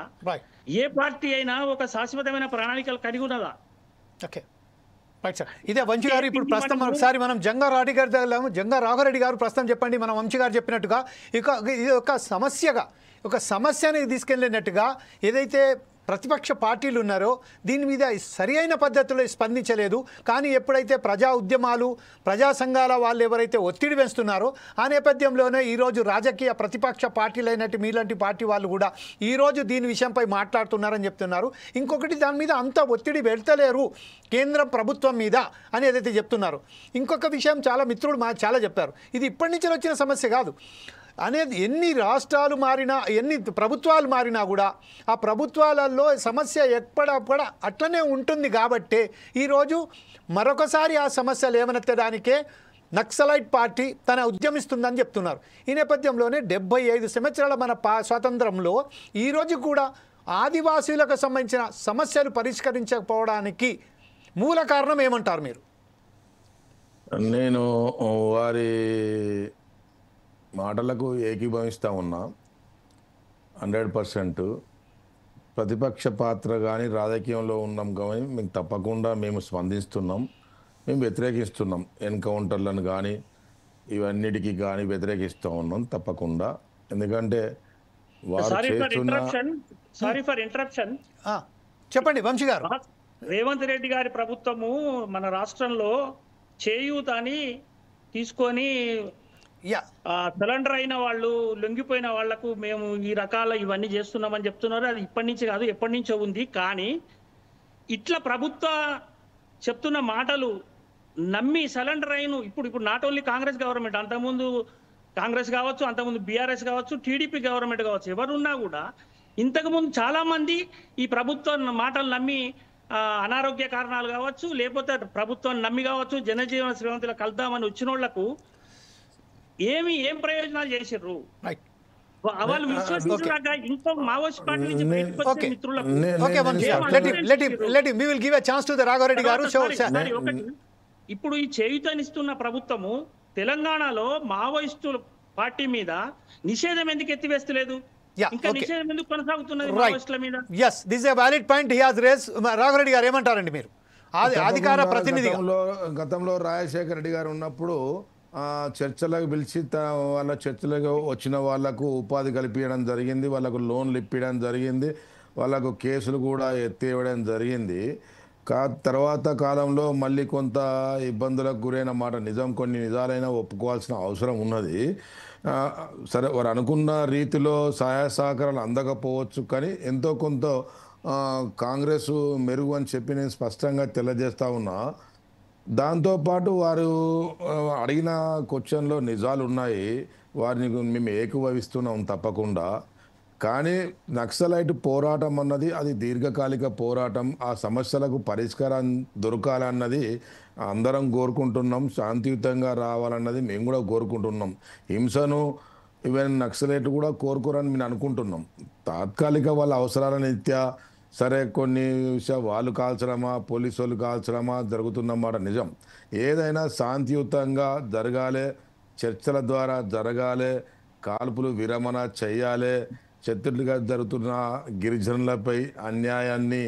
ఏ పార్టీ అయినా ఒక శాశ్వతమైన ప్రణాళికలు కలిగి ఉన్నదా? Okay right sir. ఇదే వంశీ గారు ఇప్పుడు ప్రస్తుతం ఒకసారి మనం జంగా రాఘవరెడ్డి గారు ప్రస్తుతం చెప్పండి. మనం వంశీ గారు చెప్పినట్టుగా ఇది ఒక సమస్యని తీసుకెళ్ళినట్టుగా ఏదైతే ప్రతిపక్ష పార్టీలు ఉన్నారో దీని మీద సరి అయిన పద్ధతిలో స్పందించలేదు. కానీ ఎప్పుడైతే ప్రజా ఉద్యమాలు ప్రజా సంఘాల వాళ్ళు ఎవరైతే ఒత్తిడి పెంచుతున్నారో ఆ నేపథ్యంలోనే ఈరోజు రాజకీయ ప్రతిపక్ష పార్టీలైనట్టు మీలాంటి పార్టీ వాళ్ళు కూడా ఈరోజు దీని విషయంపై మాట్లాడుతున్నారని చెప్తున్నారు. ఇంకొకటి దాని మీద అంత ఒత్తిడి పెడతలేరు కేంద్రం ప్రభుత్వం మీద అని ఏదైతే చెప్తున్నారు. ఇంకొక విషయం చాలా మిత్రుడు చాలా చెప్పారు, ఇది ఇప్పటి నుంచి వచ్చిన సమస్య కాదు అనేది. ఎన్ని రాష్ట్రాలు మారినా ఎన్ని ప్రభుత్వాలు మారినా కూడా ఆ ప్రభుత్వాలలో సమస్య ఎప్పుడప్పుడు అట్లనే ఉంటుంది. కాబట్టి ఈరోజు మరొకసారి ఆ సమస్యలు లేవనెత్తడానికే నక్సలైట్ పార్టీ తన ఉద్యమిస్తుందని చెప్తున్నారు. ఈ నేపథ్యంలోనే 75 సంవత్సరాల మన స్వాతంత్రంలో ఈరోజు కూడా ఆదివాసీలకు సంబంధించిన సమస్యలు పరిష్కరించకపోవడానికి మూల కారణం ఏమంటారు మీరు? నేను వారి మాటలకు ఏకీభవిస్తూ ఉన్నా 100%. ప్రతిపక్ష పాత్ర కానీ రాజకీయంలో ఉన్నాం కానీ మేము తప్పకుండా మేము స్పందిస్తున్నాం, మేము వ్యతిరేకిస్తున్నాం. ఎన్కౌంటర్లను కానీ ఇవన్నిటికీ కానీ వ్యతిరేకిస్తూ ఉన్నాం తప్పకుండా. ఎందుకంటే వారు సారీ ఫర్ ఇంటరప్షన్. చెప్పండి వంశీ గారు. రేవంత్ రెడ్డి గారి ప్రభుత్వము మన రాష్ట్రంలో చేయూత అని తీసుకొని సరెండర్ అయిన వాళ్ళు లొంగిపోయిన వాళ్లకు మేము ఈ రకాల ఇవన్నీ చేస్తున్నామని చెప్తున్నారు. అది ఇప్పటి నుంచి కాదు, ఎప్పటి నుంచో ఉంది. కానీ ఇట్లా ప్రభుత్వ చెప్తున్న మాటలు నమ్మి సరెండర్ అయిన ఇప్పుడు నాట్ ఓన్లీ కాంగ్రెస్ గవర్నమెంట్, అంతకుముందు కాంగ్రెస్ కావచ్చు, అంతకుముందు బీఆర్ఎస్ కావచ్చు, టీడీపీ గవర్నమెంట్ కావచ్చు, ఎవరున్నా కూడా ఇంతకుముందు చాలా మంది ఈ ప్రభుత్వం మాటలు నమ్మి అనారోగ్య కారణాలు కావచ్చు, లేకపోతే ప్రభుత్వం నమ్మి కావచ్చు, జనజీవన శ్రీమంతులు కలుద్దామని వచ్చిన వాళ్లకు ఏం ప్రయోజనాలు చేసిర్రు వాళ్ళు విశ్వసించలాగా ఇంకో మావోయిస్ట్ పార్టీ నుంచి బయటకు వచ్చే మిత్రులకు ఇప్పుడు ఈ చేయుతనిస్తున్న ప్రభుత్వము తెలంగాణలో మావోయిస్టు పార్టీ మీద నిషేధం ఎందుకు ఎత్తివేస్తలేదు? ఇంకా నిషేధం ఎందుకు కొనసాగుతున్నది మావోయిస్టుల మీద? yes this is a valid point he has raised. Raghava Reddy గారు ఏమంటారండి మీరు అధికార ప్రతినిధి? గతంలో రాజశేఖర రెడ్డి గారు ఉన్నప్పుడు చర్చలకు పిలిచి వాళ్ళ చర్చలకు వచ్చిన వాళ్లకు ఉపాధి కల్పించడం జరిగింది, వాళ్ళకు లోన్లు ఇప్పించడం జరిగింది, వాళ్ళకు కేసులు కూడా ఎత్తివేయడం జరిగింది. తర్వాత కాలంలో మళ్ళీ కొంత ఇబ్బందులకు గురైన మాట నిజం, కొన్ని నిజాలైనా ఒప్పుకోవాల్సిన అవసరం ఉన్నది. సరే వారు అనుకున్న రీతిలో సహాయ సహకారాలు అందకపోవచ్చు, కానీ ఎంతో కొంత కాంగ్రెస్ మెరుగు అని చెప్పి నేను స్పష్టంగా తెలియజేస్తా ఉన్నా. దాంతోపాటు వారు అడిగిన క్వశ్చన్లో నిజాలు ఉన్నాయి, వారిని మేము ఏకీభవిస్తున్నాం తప్పకుండా. కానీ నక్సలైట్ పోరాటం అన్నది అది దీర్ఘకాలిక పోరాటం, ఆ సమస్యలకు పరిష్కారం దొరకాలన్నది అందరం కోరుకుంటున్నాం, శాంతియుతంగా రావాలన్నది మేము కూడా కోరుకుంటున్నాం. హింసను ఈవెన్ నక్సలైట్ కూడా కోరుకోరని మేము అనుకుంటున్నాం. తాత్కాలిక వాళ్ళ అవసరాల రీత్యా సరే కొన్ని విషయాలు వాళ్ళు కాల్చడమా పోలీసు వాళ్ళు కాల్చడమా జరుగుతున్నమాట నిజం. ఏదైనా శాంతియుతంగా జరగాలి, చర్చల ద్వారా జరగాలి, కాల్పులు విరమణ చెయ్యాలి. శత్రులుగా జరుగుతున్న గిరిజనులపై అన్యాయాన్ని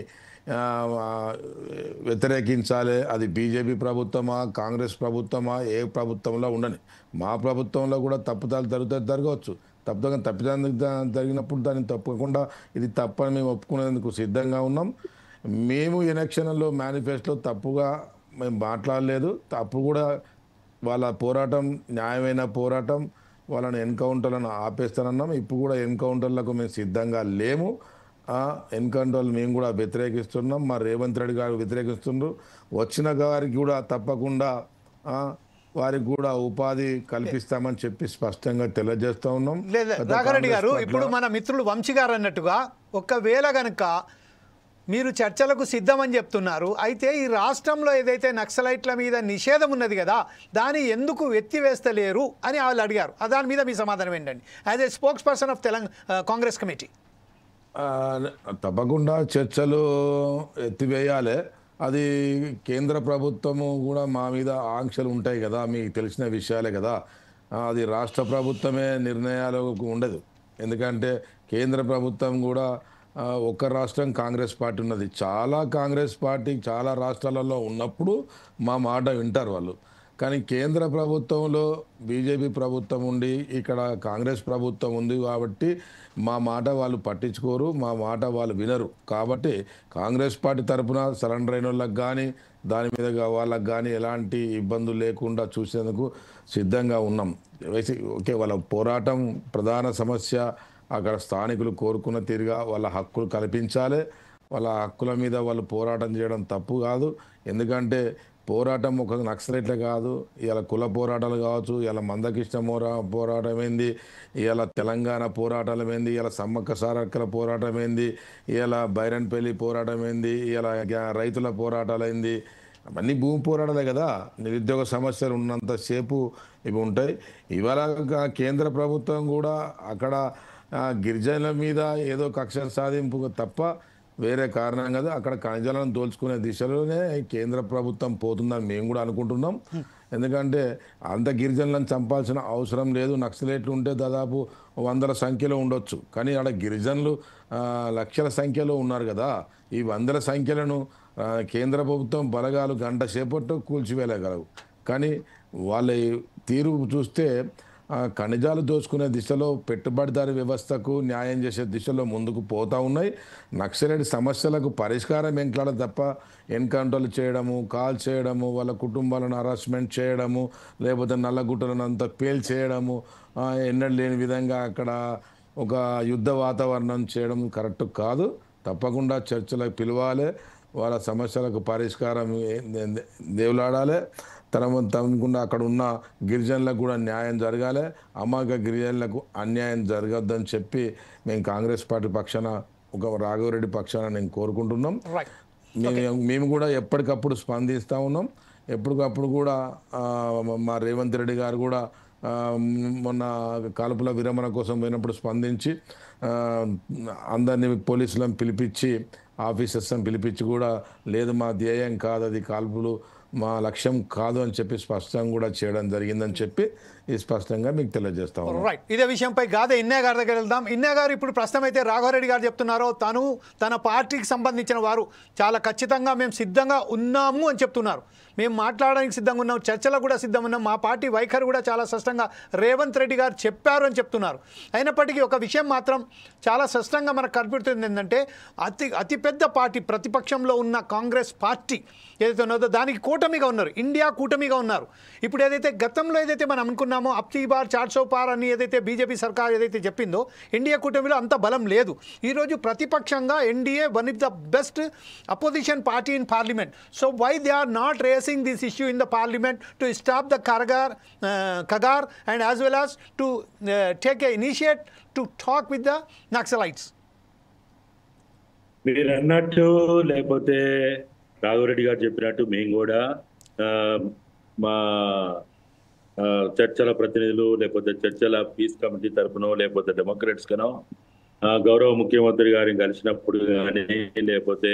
వ్యతిరేకించాలి. అది బీజేపీ ప్రభుత్వమా కాంగ్రెస్ ప్రభుత్వమా ఏ ప్రభుత్వంలో ఉండని, మా ప్రభుత్వంలో కూడా తప్పుదాలు జరగవచ్చు. తప్పిదం జరిగినప్పుడు దాన్ని తప్పకుండా ఇది తప్పని మేము ఒప్పుకునేందుకు సిద్ధంగా ఉన్నాం. మేము ఎలక్షన్లో మేనిఫెస్టోలో తప్పుగా మేము మాట్లాడలేదు. తప్పు కూడా వాళ్ళ పోరాటం న్యాయమైన పోరాటం, వాళ్ళని ఎన్కౌంటర్లను ఆపేస్తానన్నాం. ఇప్పుడు కూడా ఎన్కౌంటర్లకు మేము సిద్ధంగా లేము. ఎన్కౌంటర్లు మేము కూడా వ్యతిరేకిస్తున్నాం, మా రేవంత్ రెడ్డి గారు వ్యతిరేకిస్తున్నారు. వచ్చిన గారికి కూడా తప్పకుండా వారికి కూడా ఉపాధి కల్పిస్తామని చెప్పి స్పష్టంగా తెలియజేస్తా ఉన్నాం. రాఘారెడ్డి గారు, ఇప్పుడు మన మిత్రులు వంశీ గారు అన్నట్టుగా ఒకవేళ గనక మీరు చర్చలకు సిద్ధమని చెప్తున్నారు, అయితే ఈ రాష్ట్రంలో ఏదైతే నక్సలైట్ల మీద నిషేధం ఉన్నది కదా దాన్ని ఎందుకు ఎత్తివేస్తలేరు అని వాళ్ళు అడిగారు. దాని మీద మీ సమాధానం ఏంటండి as a spokes person of Congress committee? తప్పకుండా చర్చలు ఎత్తివేయాలి. అది కేంద్ర ప్రభుత్వము కూడా మా మీద ఆంక్షలు ఉంటాయి కదా, మీకు తెలిసిన విషయాలే కదా. అది రాష్ట్ర ప్రభుత్వమే నిర్ణయాలు ఉండదు. ఎందుకంటే కేంద్ర ప్రభుత్వం కూడా ఒక్క రాష్ట్రం కాంగ్రెస్ పార్టీ ఉన్నది. చాలా కాంగ్రెస్ పార్టీ చాలా రాష్ట్రాలలో ఉన్నప్పుడు మా మాట వింటారు వాళ్ళు. కానీ కేంద్ర ప్రభుత్వంలో బీజేపీ ప్రభుత్వం ఉండి ఇక్కడ కాంగ్రెస్ ప్రభుత్వం ఉంది కాబట్టి మా మాట వాళ్ళు పట్టించుకోరు, మా మాట వాళ్ళు వినరు. కాబట్టి కాంగ్రెస్ పార్టీ తరఫున సరెండర్ అయిన వాళ్ళకి కానీ దాని మీద వాళ్ళకి కానీ ఎలాంటి ఇబ్బందులు లేకుండా చూసేందుకు సిద్ధంగా ఉన్నాం. ఓకే, వాళ్ళ పోరాటం ప్రధాన సమస్య అక్కడ స్థానికులు కోరుకున్న తీరుగా వాళ్ళ హక్కులు కల్పించాలి. వాళ్ళ హక్కుల మీద వాళ్ళు పోరాటం చేయడం తప్పు కాదు. ఎందుకంటే పోరాటం ఒక నక్సలైట్లే కాదు, ఇలా కుల పోరాటాలు కావచ్చు, ఇలా మందకృష్ణ పోరాటం ఏంది, ఇలా తెలంగాణ పోరాటాలు ఏంది, ఇలా సమ్మక్క సారక్కల పోరాటం ఏంది, ఇలా బైరన్పల్లి పోరాటం ఏంది, ఇలా రైతుల పోరాటాలు ఏంది, అవన్నీ భూమి పోరాటాలే కదా. నిరుద్యోగ సమస్యలు ఉన్నంతసేపు ఇవి ఉంటాయి. ఇవాళ కేంద్ర ప్రభుత్వం కూడా అక్కడ గిరిజనుల మీద ఏదో కక్ష సాధింపు తప్ప వేరే కారణం కదా. అక్కడ ఖనిజాలను దోల్చుకునే దిశలోనే కేంద్ర ప్రభుత్వం పోతుందని మేము కూడా అనుకుంటున్నాం. ఎందుకంటే అంత గిరిజనులను చంపాల్సిన అవసరం లేదు. నక్సలైట్లు ఉంటే దాదాపు వందల సంఖ్యలో ఉండొచ్చు, కానీ ఆడ గిరిజనులు లక్షల సంఖ్యలో ఉన్నారు కదా. ఈ వందల సంఖ్యలను కేంద్ర ప్రభుత్వం బలగాలు గంట సేపట్టు కూల్చివేయగలవు. కానీ వాళ్ళ తీరు చూస్తే ఖనిజాలు దోచుకునే దిశలో, పెట్టుబడిదారి వ్యవస్థకు న్యాయం చేసే దిశలో ముందుకు పోతూ ఉన్నాయి. నక్సలైట్ సమస్యలకు పరిష్కారం ఎంకలాడ తప్ప ఎన్కౌంటర్లు చేయడము, కాల్ చేయడము, వాళ్ళ కుటుంబాలను హరాస్మెంట్ చేయడము, లేకపోతే నల్లగుట్టలను అంతా పేల్చేయడము, ఎన్నడూ లేని విధంగా అక్కడ ఒక యుద్ధ వాతావరణం చేయడం కరెక్ట్ కాదు. తప్పకుండా చర్చలకు పిలవాలి, వాళ్ళ సమస్యలకు పరిష్కారం దేవులాడాలి. తప్పకుండా అక్కడ ఉన్న గిరిజనులకు కూడా న్యాయం జరగాలి. అమాయక గిరిజనులకు అన్యాయం జరగద్దని చెప్పి మేము కాంగ్రెస్ పార్టీ పక్షాన, ఒక రాఘవరెడ్డి పక్షాన నేను కోరుకుంటున్నాం. మేము కూడా ఎప్పటికప్పుడు స్పందిస్తూ ఉన్నాం. ఎప్పటికప్పుడు కూడా మా రేవంత్ రెడ్డి గారు కూడా మొన్న కాల్పుల విరమణ కోసం పోయినప్పుడు స్పందించి అందరినీ పోలీసులను పిలిపించి, ఆఫీసర్స్ని పిలిపించి కూడా లేదు మా ధ్యేయం కాదు అది, కాల్పులు మా లక్ష్యం కాదు అని చెప్పి స్పష్టంగా కూడా చేయడం జరిగిందని చెప్పి ఈ స్పష్టంగా మీకు తెలియజేస్తాం. రైట్, ఇదే విషయంపై గాదే ఇన్నయ్య గారి దగ్గర వెళ్దాం. ఇన్నయ్య గారు, ఇప్పుడు ప్రస్తుతం అయితే రాఘవరెడ్డి గారు చెప్తున్నారో తన పార్టీకి సంబంధించిన వారు చాలా ఖచ్చితంగా మేము సిద్ధంగా ఉన్నాము అని చెప్తున్నారు. మేము మాట్లాడడానికి సిద్ధంగా ఉన్నాం, చర్చలకు కూడా సిద్ధంగా ఉన్నాం, మా పార్టీ వైఖరి కూడా చాలా స్పష్టంగా రేవంత్ రెడ్డి గారు చెప్పారు అని చెప్తున్నారు. అయినప్పటికీ ఒక విషయం మాత్రం చాలా స్పష్టంగా మనకు కనిపిస్తుంది ఏంటంటే అతిపెద్ద పార్టీ ప్రతిపక్షంలో ఉన్న కాంగ్రెస్ పార్టీ ఏదైతే ఉన్నదో దానికి కూటమిగా ఉన్నారు, ఇండియా కూటమిగా ఉన్నారు. ఇప్పుడు ఏదైతే గతంలో ఏదైతే మనం అనుకున్నామో అబ్తీ బార్ 400 పార్ అని ఏదైతే బీజేపీ సర్కార్ ఏదైతే చెప్పిందో ఇండియా కూటమిలో అంత బలం లేదు. ఈరోజు ప్రతిపక్షంగా NDA one of the best opposition party in parliament. So why they are not raising this issue in the parliament to stop the Kagar and as well as to take a initiate to talk with the Naxalites? మీరు అన్నట్టు, లేకపోతే రాఘవరెడ్డి గారు చెప్పినట్టు మేము కూడా మా చర్చల ప్రతినిధులు, లేకపోతే చర్చల పీస్ కమిటీ తరఫునో, లేకపోతే డెమోక్రాట్స్ కనో గౌరవ ముఖ్యమంత్రి గారిని కలిసినప్పుడు కానీ, లేకపోతే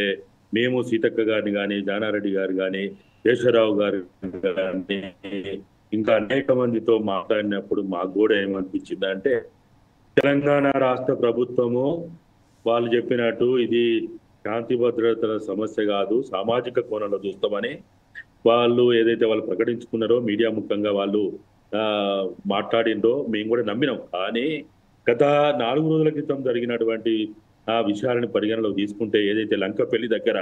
మేము సీతక్క గారిని కానీ, జానారెడ్డి గారు కానీ, కేశవరావు గారు కానీ, ఇంకా అనేక మందితో మాట్లాడినప్పుడు మాకు కూడా ఏమనిపించింది అంటే, తెలంగాణ రాష్ట్ర ప్రభుత్వము వాళ్ళు చెప్పినట్టు ఇది శాంతి భద్రతల సమస్య కాదు, సామాజిక కోణంలో చూస్తామని వాళ్ళు ఏదైతే వాళ్ళు ప్రకటించుకున్నారో మీడియా ముఖంగా వాళ్ళు మాట్లాడిందో మేము కూడా నమ్మినాం. కానీ గత 4 రోజుల క్రితం జరిగినటువంటి ఆ విషయాలను పరిగణలోకి తీసుకుంటే, ఏదైతే లంకపల్లి దగ్గర,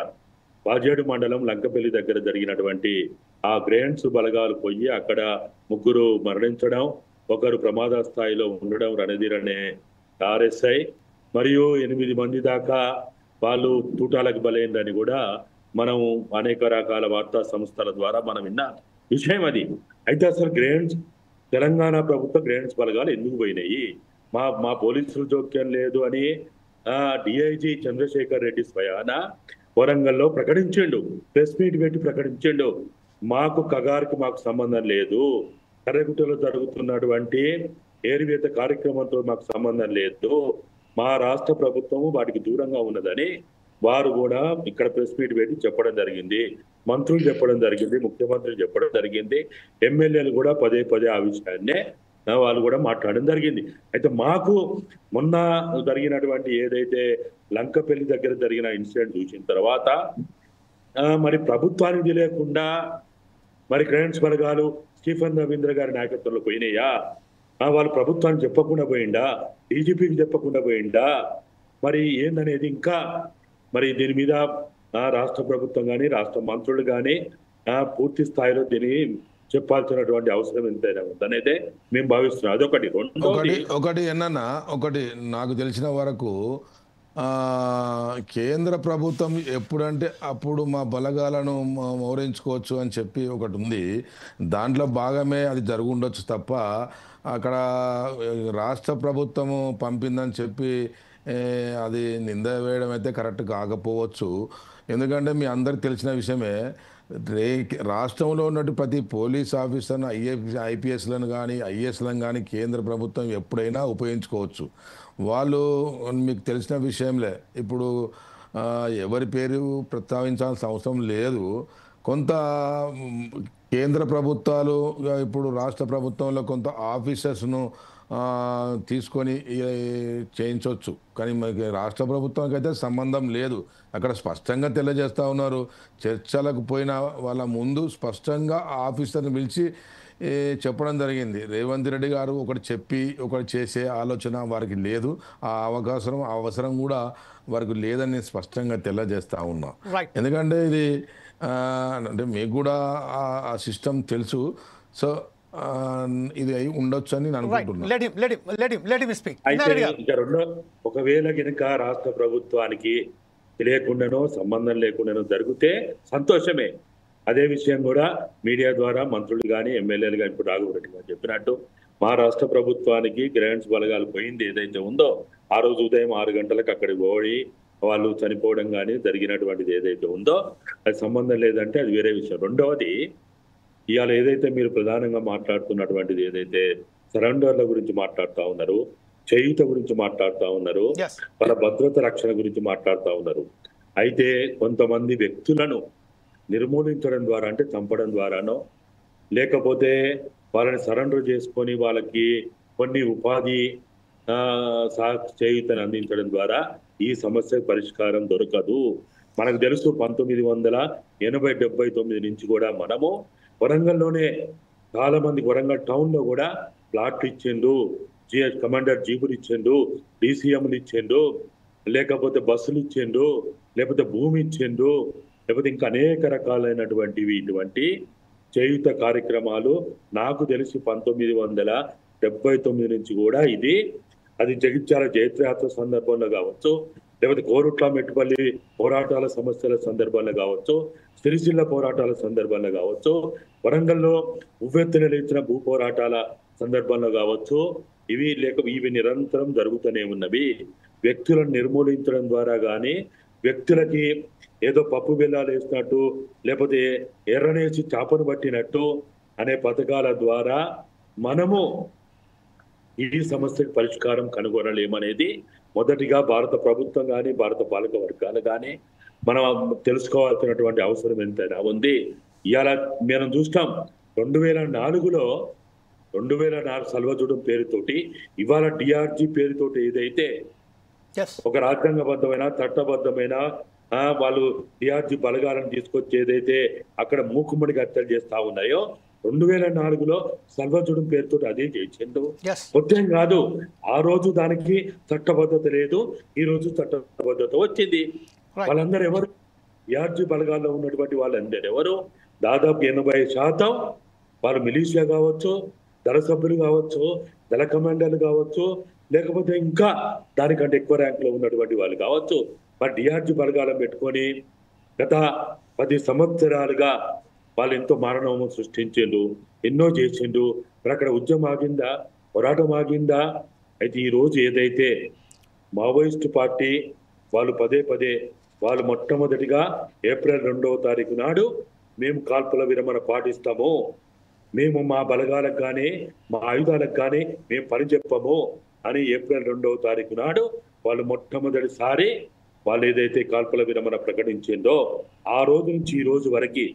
వాజేడు మండలం లంకపల్లి దగ్గర జరిగినటువంటి ఆ గ్రేన్స్ బలగాలు పోయి అక్కడ 3 మరణించడం, ఒకరు ప్రమాద స్థాయిలో ఉండడం, రణధీర్ అనే ఆర్ఎస్ఐ, మరియు 8 మంది దాకా వాళ్ళు తూటాలకు బలైందని కూడా మనం అనేక రకాల వార్తా సంస్థల ద్వారా మనం విన్న విషయం అది. అయితే అసలు తెలంగాణ ప్రభుత్వ గ్రేన్స్ బలగాలు ఎందుకు పోయినాయి? మా పోలీసులు జోక్యం లేదు అని డిఐజీ చంద్రశేఖర్ రెడ్డి స్వయాన వరంగల్లో ప్రకటించిండు, ప్రెస్ మీట్ పెట్టి ప్రకటించిండు, మాకు కగార్కి మాకు సంబంధం లేదు, కర్రగుట్టలో జరుగుతున్నటువంటి ఏరివేత కార్యక్రమంతో మాకు సంబంధం లేదు, మా రాష్ట్ర ప్రభుత్వము వాటికి దూరంగా ఉన్నదని వారు కూడా ఇక్కడ ప్రెస్ మీట్ పెట్టి చెప్పడం జరిగింది. మంత్రులు చెప్పడం జరిగింది, ముఖ్యమంత్రులు చెప్పడం జరిగింది, ఎమ్మెల్యేలు కూడా పదే ఆ విషయాన్నే వాళ్ళు కూడా మాట్లాడడం జరిగింది. అయితే మాకు మొన్న జరిగినటువంటి ఏదైతే లంకపల్లి దగ్గర జరిగిన ఇన్సిడెంట్ చూసిన తర్వాత మరి ప్రభుత్వానికి తెలియకుండా మరి గ్రేన్స్ వర్గాలు స్టీఫెన్ రవీంద్ర గారి నాయకత్వంలో పోయినాయా? వాళ్ళు ప్రభుత్వానికి చెప్పకుండా పోయిండా? డీజీపీకి చెప్పకుండా పోయిండా? మరి ఏందనేది ఇంకా మరి దీని మీద రాష్ట్ర ప్రభుత్వం కానీ రాష్ట్ర మంత్రులు కానీ పూర్తి స్థాయిలో దీన్ని చెప్పాల్సినటువంటి అవసరం ఎంతైనా ఉందనైతే మేము భావిస్తున్నాం. అదొకటి. ఒకటి ఏంటన్నా, ఒకటి నాకు తెలిసిన వరకు కేంద్ర ప్రభుత్వం ఎప్పుడంటే అప్పుడు మా బలగాలను మౌరించుకోవచ్చు అని చెప్పి ఒకటి ఉంది. దాంట్లో భాగమే అది జరుగుండొచ్చు తప్ప అక్కడ రాష్ట్ర ప్రభుత్వము పంపిందని చెప్పి అది నింద వేయడం అయితే కరెక్ట్ కాకపోవచ్చు. ఎందుకంటే మీ అందరికి తెలిసిన విషయమే, రాష్ట్రంలో ఉన్నట్టు ప్రతి పోలీస్ ఆఫీసర్ను ఐపీఎస్లను కానీ ఐఏఎస్లను కానీ కేంద్ర ప్రభుత్వం ఎప్పుడైనా ఉపయోగించుకోవచ్చు. వాళ్ళు మీకు తెలిసిన విషయంలే, ఇప్పుడు ఎవరి పేరు ప్రస్తావించాల్సిన అవసరం లేదు. కొంత కేంద్ర ప్రభుత్వాలు ఇప్పుడు రాష్ట్ర ప్రభుత్వంలో కొంత ఆఫీసర్స్ను తీసుకొని చేయించవచ్చు, కానీ మనకి రాష్ట్ర ప్రభుత్వానికి అయితే సంబంధం లేదు. అక్కడ స్పష్టంగా తెలియజేస్తూ ఉన్నారు. చర్చలకు పోయిన వాళ్ళ ముందు స్పష్టంగా ఆఫీసర్ని పిలిచి చెప్పడం జరిగింది. రేవంత్ రెడ్డి గారు ఒకటి చెప్పి ఒకటి చేసే ఆలోచన వారికి లేదు, ఆ అవసరం కూడా వారికి లేదని స్పష్టంగా తెలియజేస్తూ ఉన్నా. ఎందుకంటే ఇది అంటే మీకు కూడా ఆ సిస్టమ్ తెలుసు. సో ఇది అయి ఉండొచ్చు అని నేను అనుకుంటున్నాను. ఒకవేళ కనుక రాష్ట్ర ప్రభుత్వానికి తెలియకుండానో సంబంధం లేకుండానో జరిగితే సంతోషమే. అదే విషయం కూడా మీడియా ద్వారా మంత్రులు కానీ ఎమ్మెల్యేలు కానీ ఇప్పుడు రాఘవరెడ్డి గారు చెప్పినట్టు మా రాష్ట్ర ప్రభుత్వానికి గ్రాంట్స్ బలగాలు పోయింది ఏదైతే ఉందో ఆ రోజు ఉదయం 6 గంటలకు అక్కడికి పోయి వాళ్ళు చనిపోవడం కానీ జరిగినటువంటిది ఏదైతే ఉందో అది సంబంధం లేదంటే అది వేరే విషయం. రెండవది, ఇవాళ ఏదైతే మీరు ప్రధానంగా మాట్లాడుతున్నటువంటిది ఏదైతే సరెండర్ల గురించి మాట్లాడుతూ ఉన్నారు, చేయూత గురించి మాట్లాడుతూ ఉన్నారు, వాళ్ళ భద్రత రక్షణ గురించి మాట్లాడుతూ ఉన్నారు. అయితే కొంతమంది వ్యక్తులను నిర్మూలించడం ద్వారా, అంటే చంపడం ద్వారానో లేకపోతే వాళ్ళని సరెండర్ చేసుకొని వాళ్ళకి కొన్ని ఉపాధి చేయూతను అందించడం ద్వారా ఈ సమస్యకు పరిష్కారం దొరకదు. మనకు తెలుసు 1980-79 నుంచి కూడా మనము వరంగల్లోనే చాలా మంది వరంగల్ టౌన్ లో కూడా ప్లాట్లు ఇచ్చిండు, కమాండర్ జీపులు ఇచ్చిండు, డీసీఎంలు ఇచ్చిండు, లేకపోతే బస్సులు ఇచ్చిండు, లేకపోతే భూమి ఇచ్చిండు, లేకపోతే ఇంకా అనేక రకాలైనటువంటివి ఇటువంటి చేయుత కార్యక్రమాలు నాకు తెలిసి 1979 నుంచి కూడా అది జగిత్యాల జైత్రయాత్ర సందర్భంలో కావచ్చు, లేకపోతే కోరుట్ల మెట్టుపల్లి పోరాటాల సమస్యల సందర్భంలో కావచ్చు, సిరిసిల్ల పోరాటాల సందర్భంలో కావచ్చు, వరంగల్లో ఉవ్వెత్తున లేచిన భూ పోరాటాల సందర్భంలో కావచ్చు, ఇవి నిరంతరం జరుగుతూనే ఉన్నవి. వ్యక్తులను నిర్మూలించడం ద్వారా కానీ, వ్యక్తులకి ఏదో పప్పు బెల్లాలు వేసినట్టు లేకపోతే ఎర్రనేసి చాపను పట్టినట్టు అనే పథకాల ద్వారా మనము ఈ సమస్యకు పరిష్కారం కనుగొనలేమనేది మొదటిగా భారత ప్రభుత్వం కానీ భారత పాలక వర్గాలు కానీ మనం తెలుసుకోవాల్సినటువంటి అవసరం ఎంతైనా ఉంది. ఇవాళ మనం చూస్తాం 2004లో 2004 సల్వజూడం పేరుతోటి ఇవాళ డిఆర్జీ పేరుతోటి ఏదైతే ఒక రాజ్యాంగబద్ధమైన చట్టబద్ధమైన వాళ్ళు డిఆర్జీ బలగాలను తీసుకొచ్చి ఏదైతే అక్కడ మూకుమ్మడిగా హత్యలు చేస్తా ఉన్నాయో 2004లో సల్వజూడం పేరుతో అదే చేసిండు. మొత్తం కాదు, ఆ రోజు దానికి చట్టబద్ధత లేదు, ఈ రోజు చట్టబద్ధత వచ్చింది. వాళ్ళందరూ ఎవరు? డిఆర్జీ బలగాల్లో ఉన్నటువంటి వాళ్ళందరూ ఎవరు? దాదాపు 80% వాళ్ళు మిలీషియా కావచ్చు, దళ సభ్యులు కావచ్చు, దళ కమాండర్లు కావచ్చు, లేకపోతే ఇంకా దానికంటే ఎక్కువ ర్యాంకులో ఉన్నటువంటి వాళ్ళు కావచ్చు. మరి డిఆర్జీ బలగాలను పెట్టుకొని గత 10 సంవత్సరాలుగా వాళ్ళు ఎంతో మారణహోమం సృష్టించిండు, ఎన్నో చేసిండు. మరి అక్కడ ఉద్యమం ఆగిందా? పోరాటం ఆగిందా? అయితే ఈ రోజు ఏదైతే మావోయిస్టు పార్టీ వాళ్ళు పదే వాళ్ళు మొట్టమొదటిగా ఏప్రిల్ 2వ తారీఖు నాడు మేము కాల్పుల విరమణ పాటిస్తాము, మేము మా బలగాలకు కానీ మా ఆయుధాలకు కానీ మేము పని చెప్పము అని ఏప్రిల్ 2వ తారీఖు నాడు వాళ్ళు మొట్టమొదటిసారి వాళ్ళు ఏదైతే కాల్పుల విరమణ ప్రకటించిందో ఆ రోజు నుంచి ఈ రోజు వరకు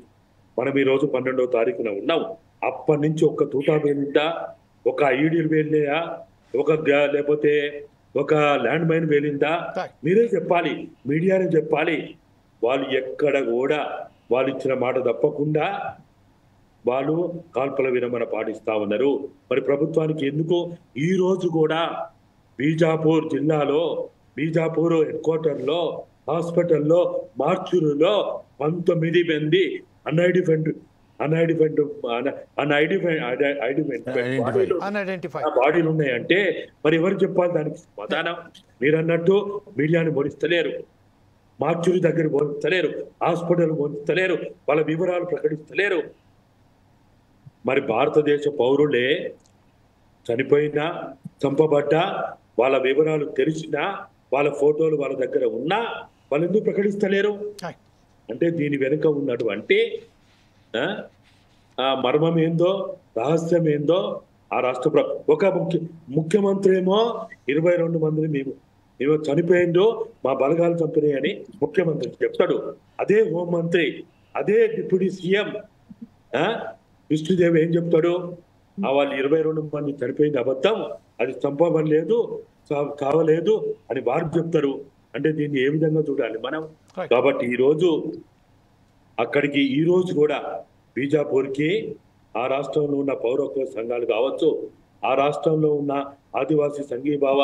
మనం ఈ రోజు 12వ తారీఖున ఉన్నాం. అప్పటి నుంచి ఒక్క తూటా వేలిందా, ఒక ఐడీలు వేలినాయా, లేకపోతే ఒక ల్యాండ్ మైన్ వేలిందా? మీరే చెప్పాలి, మీడియానే చెప్పాలి. వాళ్ళు ఎక్కడ కూడా వాళ్ళు ఇచ్చిన మాట తప్పకుండా వాళ్ళు కాల్పుల విరమణ పాటిస్తా ఉన్నారు. మరి ప్రభుత్వానికి ఎందుకు ఈ రోజు కూడా బీజాపూర్ జిల్లాలో బీజాపూర్ హెడ్ క్వార్టర్లో హాస్పిటల్లో మార్చురులో 19 మంది బాడీలు ఉన్నాయంటే మరి ఎవరు చెప్పాలి దానికి సమాధానం? మీరు అన్నట్టు మీడియాని మోడిస్తలేరు, మార్చురి దగ్గర మోడిస్తలేరు, హాస్పిటల్ మోడిస్తలేరు, వాళ్ళ వివరాలు ప్రకటిస్తలేరు. మరి భారతదేశ పౌరులే చనిపోయినా చంపబడ్డా వాళ్ళ వివరాలు తెలిసినా వాళ్ళ ఫోటోలు వాళ్ళ దగ్గర ఉన్నా వాళ్ళు ఎందుకు ప్రకటిస్తలేరు? అంటే దీని వెనుక ఉన్నటువంటి ఆ మర్మం ఏందో, రహస్యం ఏందో ఆ రాష్ట్ర ఒక ముఖ్యమంత్రి ఏమో 22 మందిని మేము చనిపోయిందో మా బలగాలు చంపినాయి అని ముఖ్యమంత్రి చెప్తాడు. అదే హోంమంత్రి, అదే డిప్యూటీ సీఎం విష్ణుదేవ్ ఏం చెప్తాడు? వాళ్ళు 22 మంది చనిపోయింది అబద్ధం, అది చంపబడలేదు, కావలేదు అని వారు చెప్తారు. అంటే దీన్ని ఏ విధంగా చూడాలి మనం? కాబట్టి అక్కడికి ఈ రోజు కూడా బీజాపూర్కి ఆ రాష్ట్రంలో ఉన్న పౌర హక్కుల సంఘాలు కావచ్చు, ఆ రాష్ట్రంలో ఉన్న ఆదివాసీ సంఘీభావ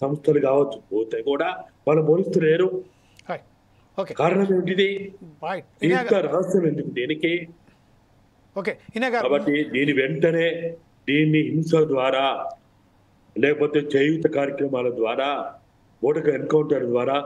సంస్థలు కావచ్చు, పోతే కూడా వాళ్ళు మోలుస్తలేరు. కారణం ఏంటిది? ఇంత రహస్యం ఎందుకు దీనికి? కాబట్టి దీని వెంటనే దీన్ని హింస ద్వారా లేకపోతే చేయూత కార్యక్రమాల ద్వారా ఓటక ఎన్కౌంటర్ ద్వారా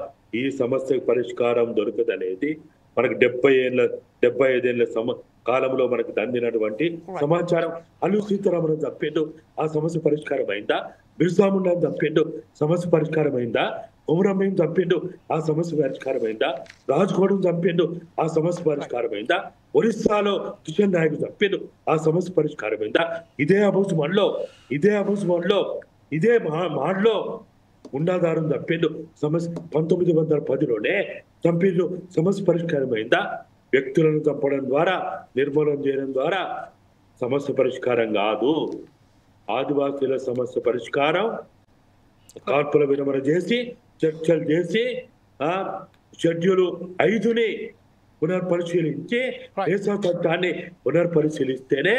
ఈ సమస్యకు పరిష్కారం దొరకదనేది మనకు 75 ఏళ్ల కాలంలో మనకు అందినటువంటి సమాచారం. అల్లు సీతారామన్ చంపిండు, ఆ సమస్య పరిష్కారం అయిందా? బిర్సా ముండాను చంపిండు, సమస్య పరిష్కారం అయిందా? కొమరమ్మని చంపిండు, ఆ సమస్య పరిష్కారం అయిందా? రాజ్కోట్ను చంపిండు, ఆ సమస్య పరిష్కారం అయిందా? ఒరిస్సాలో కిషన్ నాయక్ చంపిండు, ఆ సమస్య పరిష్కారం అయిందా? ఇదే అబూస్మాన్లో ఇదే మాడ్లో గుండాదారుని చంపిండు, సమస్య 1910లోనే చంపిండు, సమస్య పరిష్కారం అయిందా? వ్యక్తులను చంపడం ద్వారా, నిర్మూలన చేయడం ద్వారా సమస్య పరిష్కారం కాదు. ఆదివాసీల సమస్య పరిష్కారం కాల్పుల విరమణ చేసి, చర్చలు చేసి, షెడ్యూల్ 5ని పునర్పరిశీలించి దేశ చట్టాన్ని పునర్పరిశీలిస్తేనే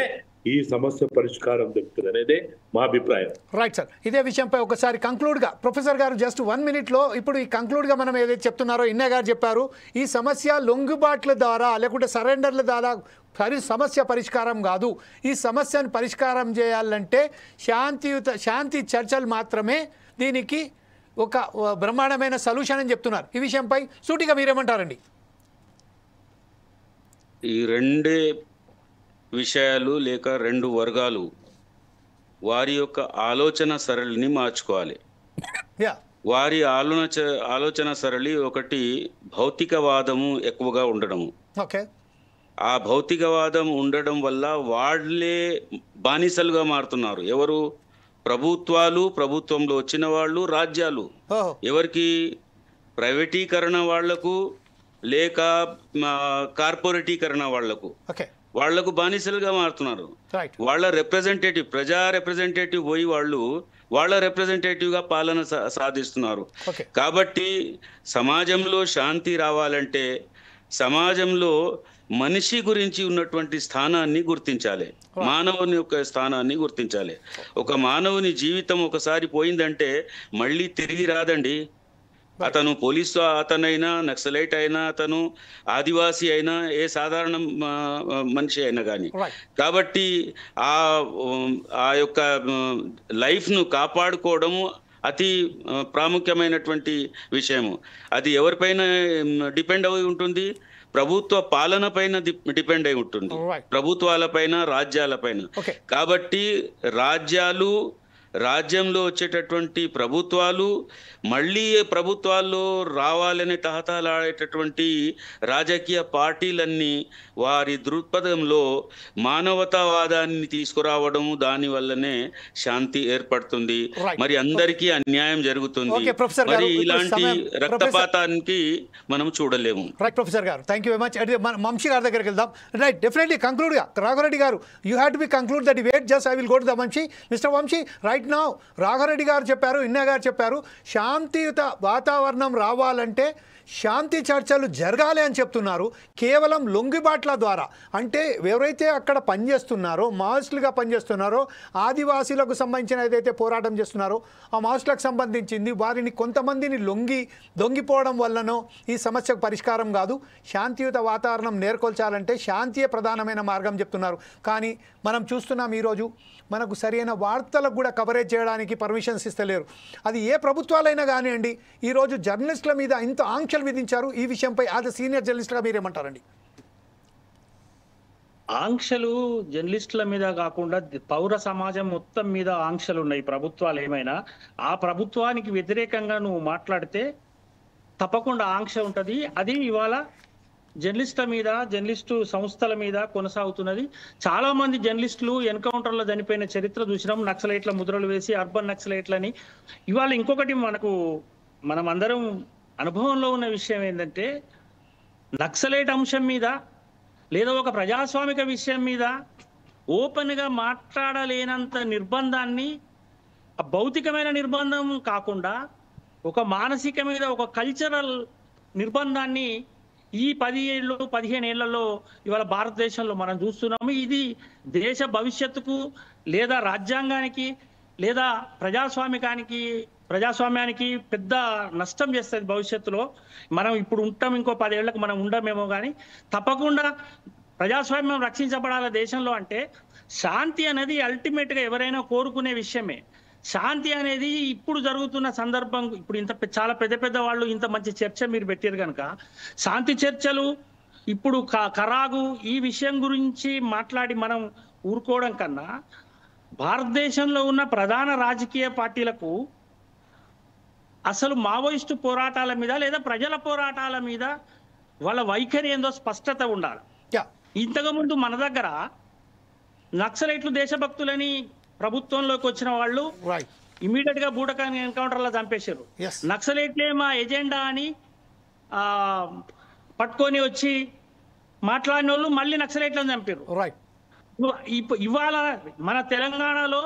ఈ సమస్య పరిష్కారం దొరుకుతుంది అనేది మా అభిప్రాయం. రైట్ సార్, ఇదే విషయంపై ఒకసారి కంక్లూడ్గా ప్రొఫెసర్ గారు జస్ట్ 1 మినిట్లో ఇప్పుడు ఈ కంక్లూడ్గా మనం ఏదైతే చెప్తున్నారో ఇన్నయ్య గారు చెప్పారు, ఈ సమస్య లొంగుబాట్ల ద్వారా లేకుంటే సరెండర్ల ద్వారా సమస్య పరిష్కారం కాదు. ఈ సమస్యను పరిష్కారం చేయాలంటే శాంతి చర్చలు మాత్రమే దీనికి ఒక బ్రహ్మాండమైన సొల్యూషన్ అని చెప్తున్నారు. ఈ విషయంపై సూటిగా మీరేమంటారండి? ఈ రెండే విషయాలు లేక 2 వర్గాలు వారి యొక్క ఆలోచన సరళిని మార్చుకోవాలి. వారి ఆలోచన సరళి ఒకటి భౌతికవాదము ఎక్కువగా ఉండడము. ఆ భౌతికవాదం ఉండడం వల్ల వాళ్ళే బానిసలుగా మారుతున్నారు. ఎవరు? ప్రభుత్వాలు, ప్రభుత్వంలో వచ్చిన వాళ్ళు, రాజ్యాలు. ఎవరికి? ప్రైవేటీకరణ వాళ్లకు లేక కార్పొరేటీకరణ వాళ్లకు బానిసలుగా మారుతున్నారు. వాళ్ళ రిప్రజెంటేటివ్, ప్రజా రిప్రజెంటేటివ్ పోయి వాళ్ళ రిప్రజెంటేటివ్గా పాలన సాధిస్తున్నారు. కాబట్టి సమాజంలో శాంతి రావాలంటే సమాజంలో మనిషి గురించి ఉన్నటువంటి స్థానాన్ని గుర్తించాలి, మానవుని యొక్క స్థానాన్ని గుర్తించాలి. ఒక మానవుని జీవితం ఒకసారి పోయిందంటే మళ్ళీ తిరిగి రాదండి. అతను పోలీసు అతనైనా, నక్సలైట్ అయినా, అతను ఆదివాసీ అయినా, ఏ సాధారణ మనిషి అయినా కానీ. కాబట్టి ఆ యొక్క లైఫ్ను కాపాడుకోవడము అతి ప్రాముఖ్యమైనటువంటి విషయము. అది ఎవరిపైన డిపెండ్ అయి ఉంటుంది? ప్రభుత్వ పాలన పైన డిపెండ్ అయి ఉంటుంది, ప్రభుత్వాలపైన, రాజ్యాలపైన. కాబట్టి రాజ్యంలో వచ్చేటటువంటి ప్రభుత్వాలు మళ్ళీ ప్రభుత్వాల్లో రావాలనే తహతలాడేటటువంటి రాజకీయ పార్టీలన్నీ వారి దృక్పథంలో మానవతావాదాన్ని తీసుకురావడము, దాని వల్లనే శాంతి ఏర్పడుతుంది, మరి అందరికీ అన్యాయం జరుగుతుంది. మరి ఇలాంటి రక్తపాతానికి మనం చూడలేము. రైట్ ప్రొఫెసర్ గారు, thank you very much. Vamshi గారి దగ్గరికి వెళ్దాం. రైట్, డెఫినెట్లీ కంక్లూడ్ గా రాఘవరెడ్డి గారు, you have to be conclude that wait just I will go to the Vamshi. Mister Vamshi, right right now Raghareddy గారు చెప్పారు, ఇన్నా గారు చెప్పారు, శాంతియుత వాతావరణం రావాలంటే శాంతి చర్చలు జరగాలి అని చెప్తున్నారు. కేవలం లొంగిబాట్ల ద్వారా, అంటే ఎవరైతే అక్కడ పనిచేస్తున్నారో, మావోయిస్టులుగా పనిచేస్తున్నారో, ఆదివాసీలకు సంబంధించిన ఏదైతే పోరాటం చేస్తున్నారో ఆ మావోయిస్టులకు సంబంధించింది, వారిని కొంతమందిని దొంగిపోవడం వల్లనో ఈ సమస్యకు పరిష్కారం కాదు. శాంతియుత వాతావరణం నేర్కొల్చాలంటే శాంతియే ప్రధానమైన మార్గం చెప్తున్నారు. కానీ మనం చూస్తున్నాం ఈరోజు మనకు సరైన వార్తలకు కూడా కవరేజ్ చేయడానికి పర్మిషన్స్ ఇస్తలేరు. అది ఏ ప్రభుత్వాలైనా కానివ్వండి. ఈరోజు జర్నలిస్టుల మీద ఇంత ఆంక్షలు విధించారు. ఈ విషయంపై యాజ్ అ సీనియర్ జర్నలిస్ట్గా మీరేమంటారండి? ఆంక్షలు జర్నలిస్టుల మీద కాకుండా పౌర సమాజం మొత్తం మీద ఆంక్షలు ఉన్నాయి. ప్రభుత్వాలు ఏమైనా ఆ ప్రభుత్వానికి వ్యతిరేకంగా నువ్వు మాట్లాడితే తప్పకుండా ఆంక్ష ఉంటుంది. అది ఇవాళ జర్నలిస్టుల మీద, జర్నలిస్టు సంస్థల మీద కొనసాగుతున్నది. చాలా మంది జర్నలిస్టులు ఎన్కౌంటర్లో చనిపోయిన చరిత్ర చూసినాం. నక్సలైట్ల ముద్రలు వేసి అర్బన్ నక్సలైట్లని. ఇవాళ ఇంకొకటి మనం అందరం అనుభవంలో ఉన్న విషయం ఏంటంటే, నక్సలైట్ అంశం మీద లేదా ఒక ప్రజాస్వామిక విషయం మీద ఓపెన్గా మాట్లాడలేనంత నిర్బంధాన్ని, ఆ భౌతికమైన నిర్బంధం కాకుండా ఒక మానసిక మీద ఒక కల్చరల్ నిర్బంధాన్ని ఈ 10 ఏళ్ళు 15 ఏళ్లలో ఇవాళ భారతదేశంలో మనం చూస్తున్నాము. ఇది దేశ భవిష్యత్తుకు లేదా రాజ్యాంగానికి లేదా ప్రజాస్వామ్యానికి పెద్ద నష్టం చేస్తుంది భవిష్యత్తులో. మనం ఇప్పుడు ఉంటాం, ఇంకో 10 ఏళ్లకు మనం ఉండమేమో, కానీ తప్పకుండా ప్రజాస్వామ్యం రక్షించబడాల దేశంలో. అంటే శాంతి అనేది అల్టిమేట్గా ఎవరైనా కోరుకునే విషయమే. శాంతి అనేది ఇప్పుడు జరుగుతున్న సందర్భం, ఇప్పుడు చాలా పెద్ద వాళ్ళు ఇంత మంచి చర్చ మీరు పెట్టారు కనుక, శాంతి చర్చలు ఇప్పుడు ఖరాగు ఈ విషయం గురించి మాట్లాడి మనం ఊరుకోవడం కన్నా, భారతదేశంలో ఉన్న ప్రధాన రాజకీయ పార్టీలకు అసలు మావోయిస్టు పోరాటాల మీద లేదా ప్రజల పోరాటాల మీద వాళ్ళ వైఖరి ఏందో స్పష్టత ఉండాలి. ఇంతకుముందు మన దగ్గర నక్సలైట్లు దేశభక్తులని ప్రభుత్వంలోకి వచ్చిన వాళ్ళు ఇమీడియట్ గా బూటకాని ఎన్కౌంటర్లో చంపేశారు. నక్సలైట్లే మా ఎజెండా అని పట్టుకొని వచ్చి మాట్లాడిన వాళ్ళు మళ్ళీ నక్సలైట్లను చంపారు. ఇవాళ మన తెలంగాణలో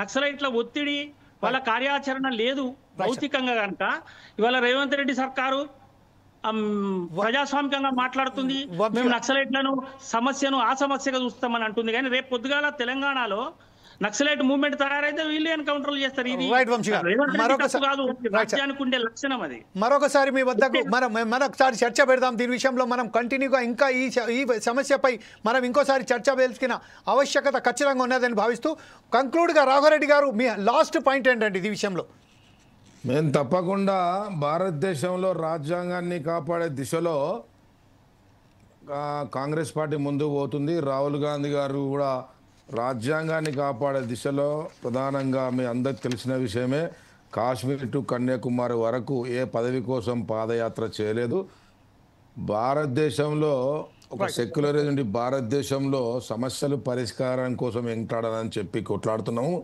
నక్సలైట్ల ఒత్తిడి, వాళ్ళ కార్యాచరణ లేదు భౌతికంగా కనుక ఇవాళ రేవంత్ రెడ్డి సర్కారు ప్రజాస్వామికంగా మాట్లాడుతుంది. మేము నక్సలైట్లను సమస్యను ఆ సమస్యగా చూస్తామని అంటుంది. కానీ రేపు పొద్దుగాల తెలంగాణలో నక్సలైట్ మూవ్మెంట్ తయారైతే వీళ్ళు ఎన్కౌంటర్లు చేస్తారు. ఇది రాజ్యానికి ఉండే లక్షణం. అది మరొకసారి మీ వద్దకు మరొకసారి చర్చ పెడదాం దీని విషయంలో. మనం కంటిన్యూగా ఇంకా ఈ సమస్యపై మనం ఇంకోసారి చర్చ వేల్చుకున్న ఆవశ్యకత ఖచ్చితంగా ఉన్నదని భావిస్తూ కంక్లూడ్గా రాఘరెడ్డి గారు మీ లాస్ట్ పాయింట్ ఏంటండి ఈ విషయంలో? మేము తప్పకుండా భారతదేశంలో రాజ్యాంగాన్ని కాపాడే దిశలో కాంగ్రెస్ పార్టీ ముందుకు పోతుంది. రాహుల్ గాంధీ గారు కూడా రాజ్యాంగాన్ని కాపాడే దిశలో ప్రధానంగా మీ అందరికి తెలిసిన విషయమే, కాశ్మీర్ టు కన్యాకుమారి వరకు ఏ పదవి కోసం పాదయాత్ర చేయలేదు. భారతదేశంలో ఒక సెక్యులరిజం నుండి భారతదేశంలో సమస్యలు పరిష్కారం కోసం వెంటాడాలని చెప్పి కొట్లాడుతున్నాము.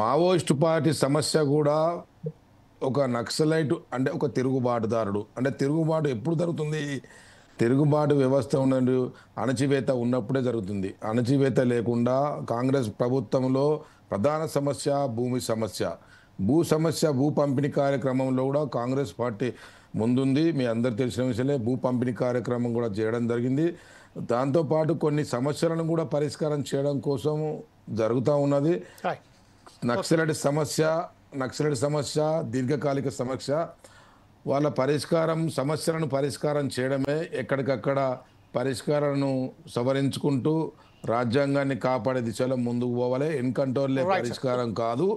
మావోయిస్టు పార్టీ సమస్య కూడా ఒక నక్సలైట్ అంటే ఒక తిరుగుబాటుదారుడు. అంటే తిరుగుబాటు ఎప్పుడు జరుగుతుంది? తిరుగుబాటు వ్యవస్థ ఉన్నది, అణచివేత ఉన్నప్పుడే జరుగుతుంది. అణచివేత లేకుండా కాంగ్రెస్ ప్రభుత్వంలో ప్రధాన సమస్య భూమి సమస్య. భూ పంపిణీ కార్యక్రమంలో కూడా కాంగ్రెస్ పార్టీ ముందుంది. మీ అందరు తెలిసిన విషయమే, భూ పంపిణీ కార్యక్రమం కూడా చేయడం జరిగింది. దాంతోపాటు కొన్ని సమస్యలను కూడా పరిష్కారం చేయడం కోసం జరుగుతూ ఉన్నది. నక్సలైట్ సమస్య దీర్ఘకాలిక సమస్య. వాళ్ళ సమస్యలను పరిష్కారం చేయడమే, ఎక్కడికక్కడ పరిష్కారాలను సవరించుకుంటూ రాజ్యాంగాన్ని కాపాడే దిశలో ముందుకు పోవాలి. ఎన్కౌంటర్లే పరిష్కారం కాదు,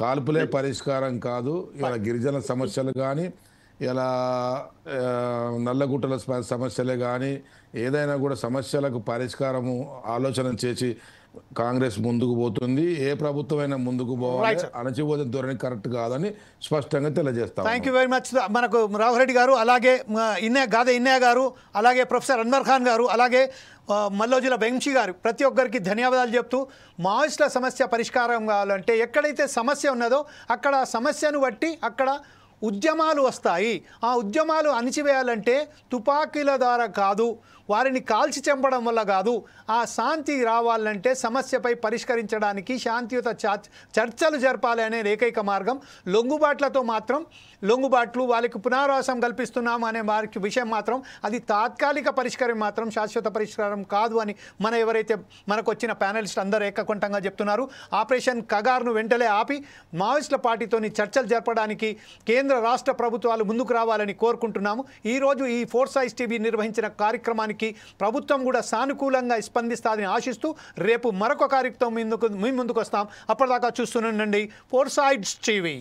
కాల్పులే పరిష్కారం కాదు. ఇలా గిరిజన సమస్యలు కానీ, ఇలా నల్లగుట్టల సమస్యలే కానీ, ఏదైనా కూడా సమస్యలకు పరిష్కారము ఆలోచన చేసి కాంగ్రెస్ ముందుకు పోతుంది. ఏ ప్రభుత్వమైనా ముందుకు పోవాలి. అణచిపోతే ధోరణి కరెక్ట్ కాదని స్పష్టంగా తెలియజేస్తాం. Thank you very much. మనకు రాఘరెడ్డి గారు, అలాగే ఇన్నయ్య గారు, అలాగే ప్రొఫెసర్ అన్వర్ ఖాన్ గారు, అలాగే మల్లోజుల వెంశీ గారు, ప్రతి ఒక్కరికి ధన్యవాదాలు చెప్తూ, మావోయిస్టుల సమస్య పరిష్కారం కావాలంటే ఎక్కడైతే సమస్య ఉన్నదో అక్కడ సమస్యను బట్టి అక్కడ ఉద్యమాలు వస్తాయి. ఆ ఉద్యమాలు అణిచివేయాలంటే తుపాకీల ద్వారా కాదు, వారిని కాల్చి చంపడం వల్ల కాదు. ఆ శాంతి రావాలంటే సమస్యపై పరిష్కరించడానికి శాంతియుత చర్చలు జరపాలి అనే ఏకైక మార్గం. లొంగుబాట్లతో మాత్రం లొంగుబాట్లు, వాళ్ళకి పునరావాసం కల్పిస్తున్నాము అనే వారికి విషయం మాత్రం అది తాత్కాలిక పరిష్కారం మాత్రం శాశ్వత పరిష్కారం కాదు అని ఎవరైతే మనకు వచ్చిన ప్యానలిస్ట్ అందరూ ఏకకంఠంగా చెప్తున్నారు. ఆపరేషన్ కగార్ను వెంటనే ఆపి మావోయిస్టుల పార్టీతోని చర్చలు జరపడానికి కేంద్ర రాష్ట్ర ప్రభుత్వాలు ముందుకు రావాలని కోరుకుంటున్నాము. ఈరోజు ఈ ఫోర్స్ ఐస్ టీవీ నిర్వహించిన కార్యక్రమానికి ప్రభుత్వం కూడా సానుకూలంగా స్పందిస్తాదని ఆశిస్తూ రేపు మరొక కార్యక్రమం మీ ముందుకు వస్తాం. అప్పటిదాకా చూస్తూనండి ఫోర్స్ ఐస్ టీవీ.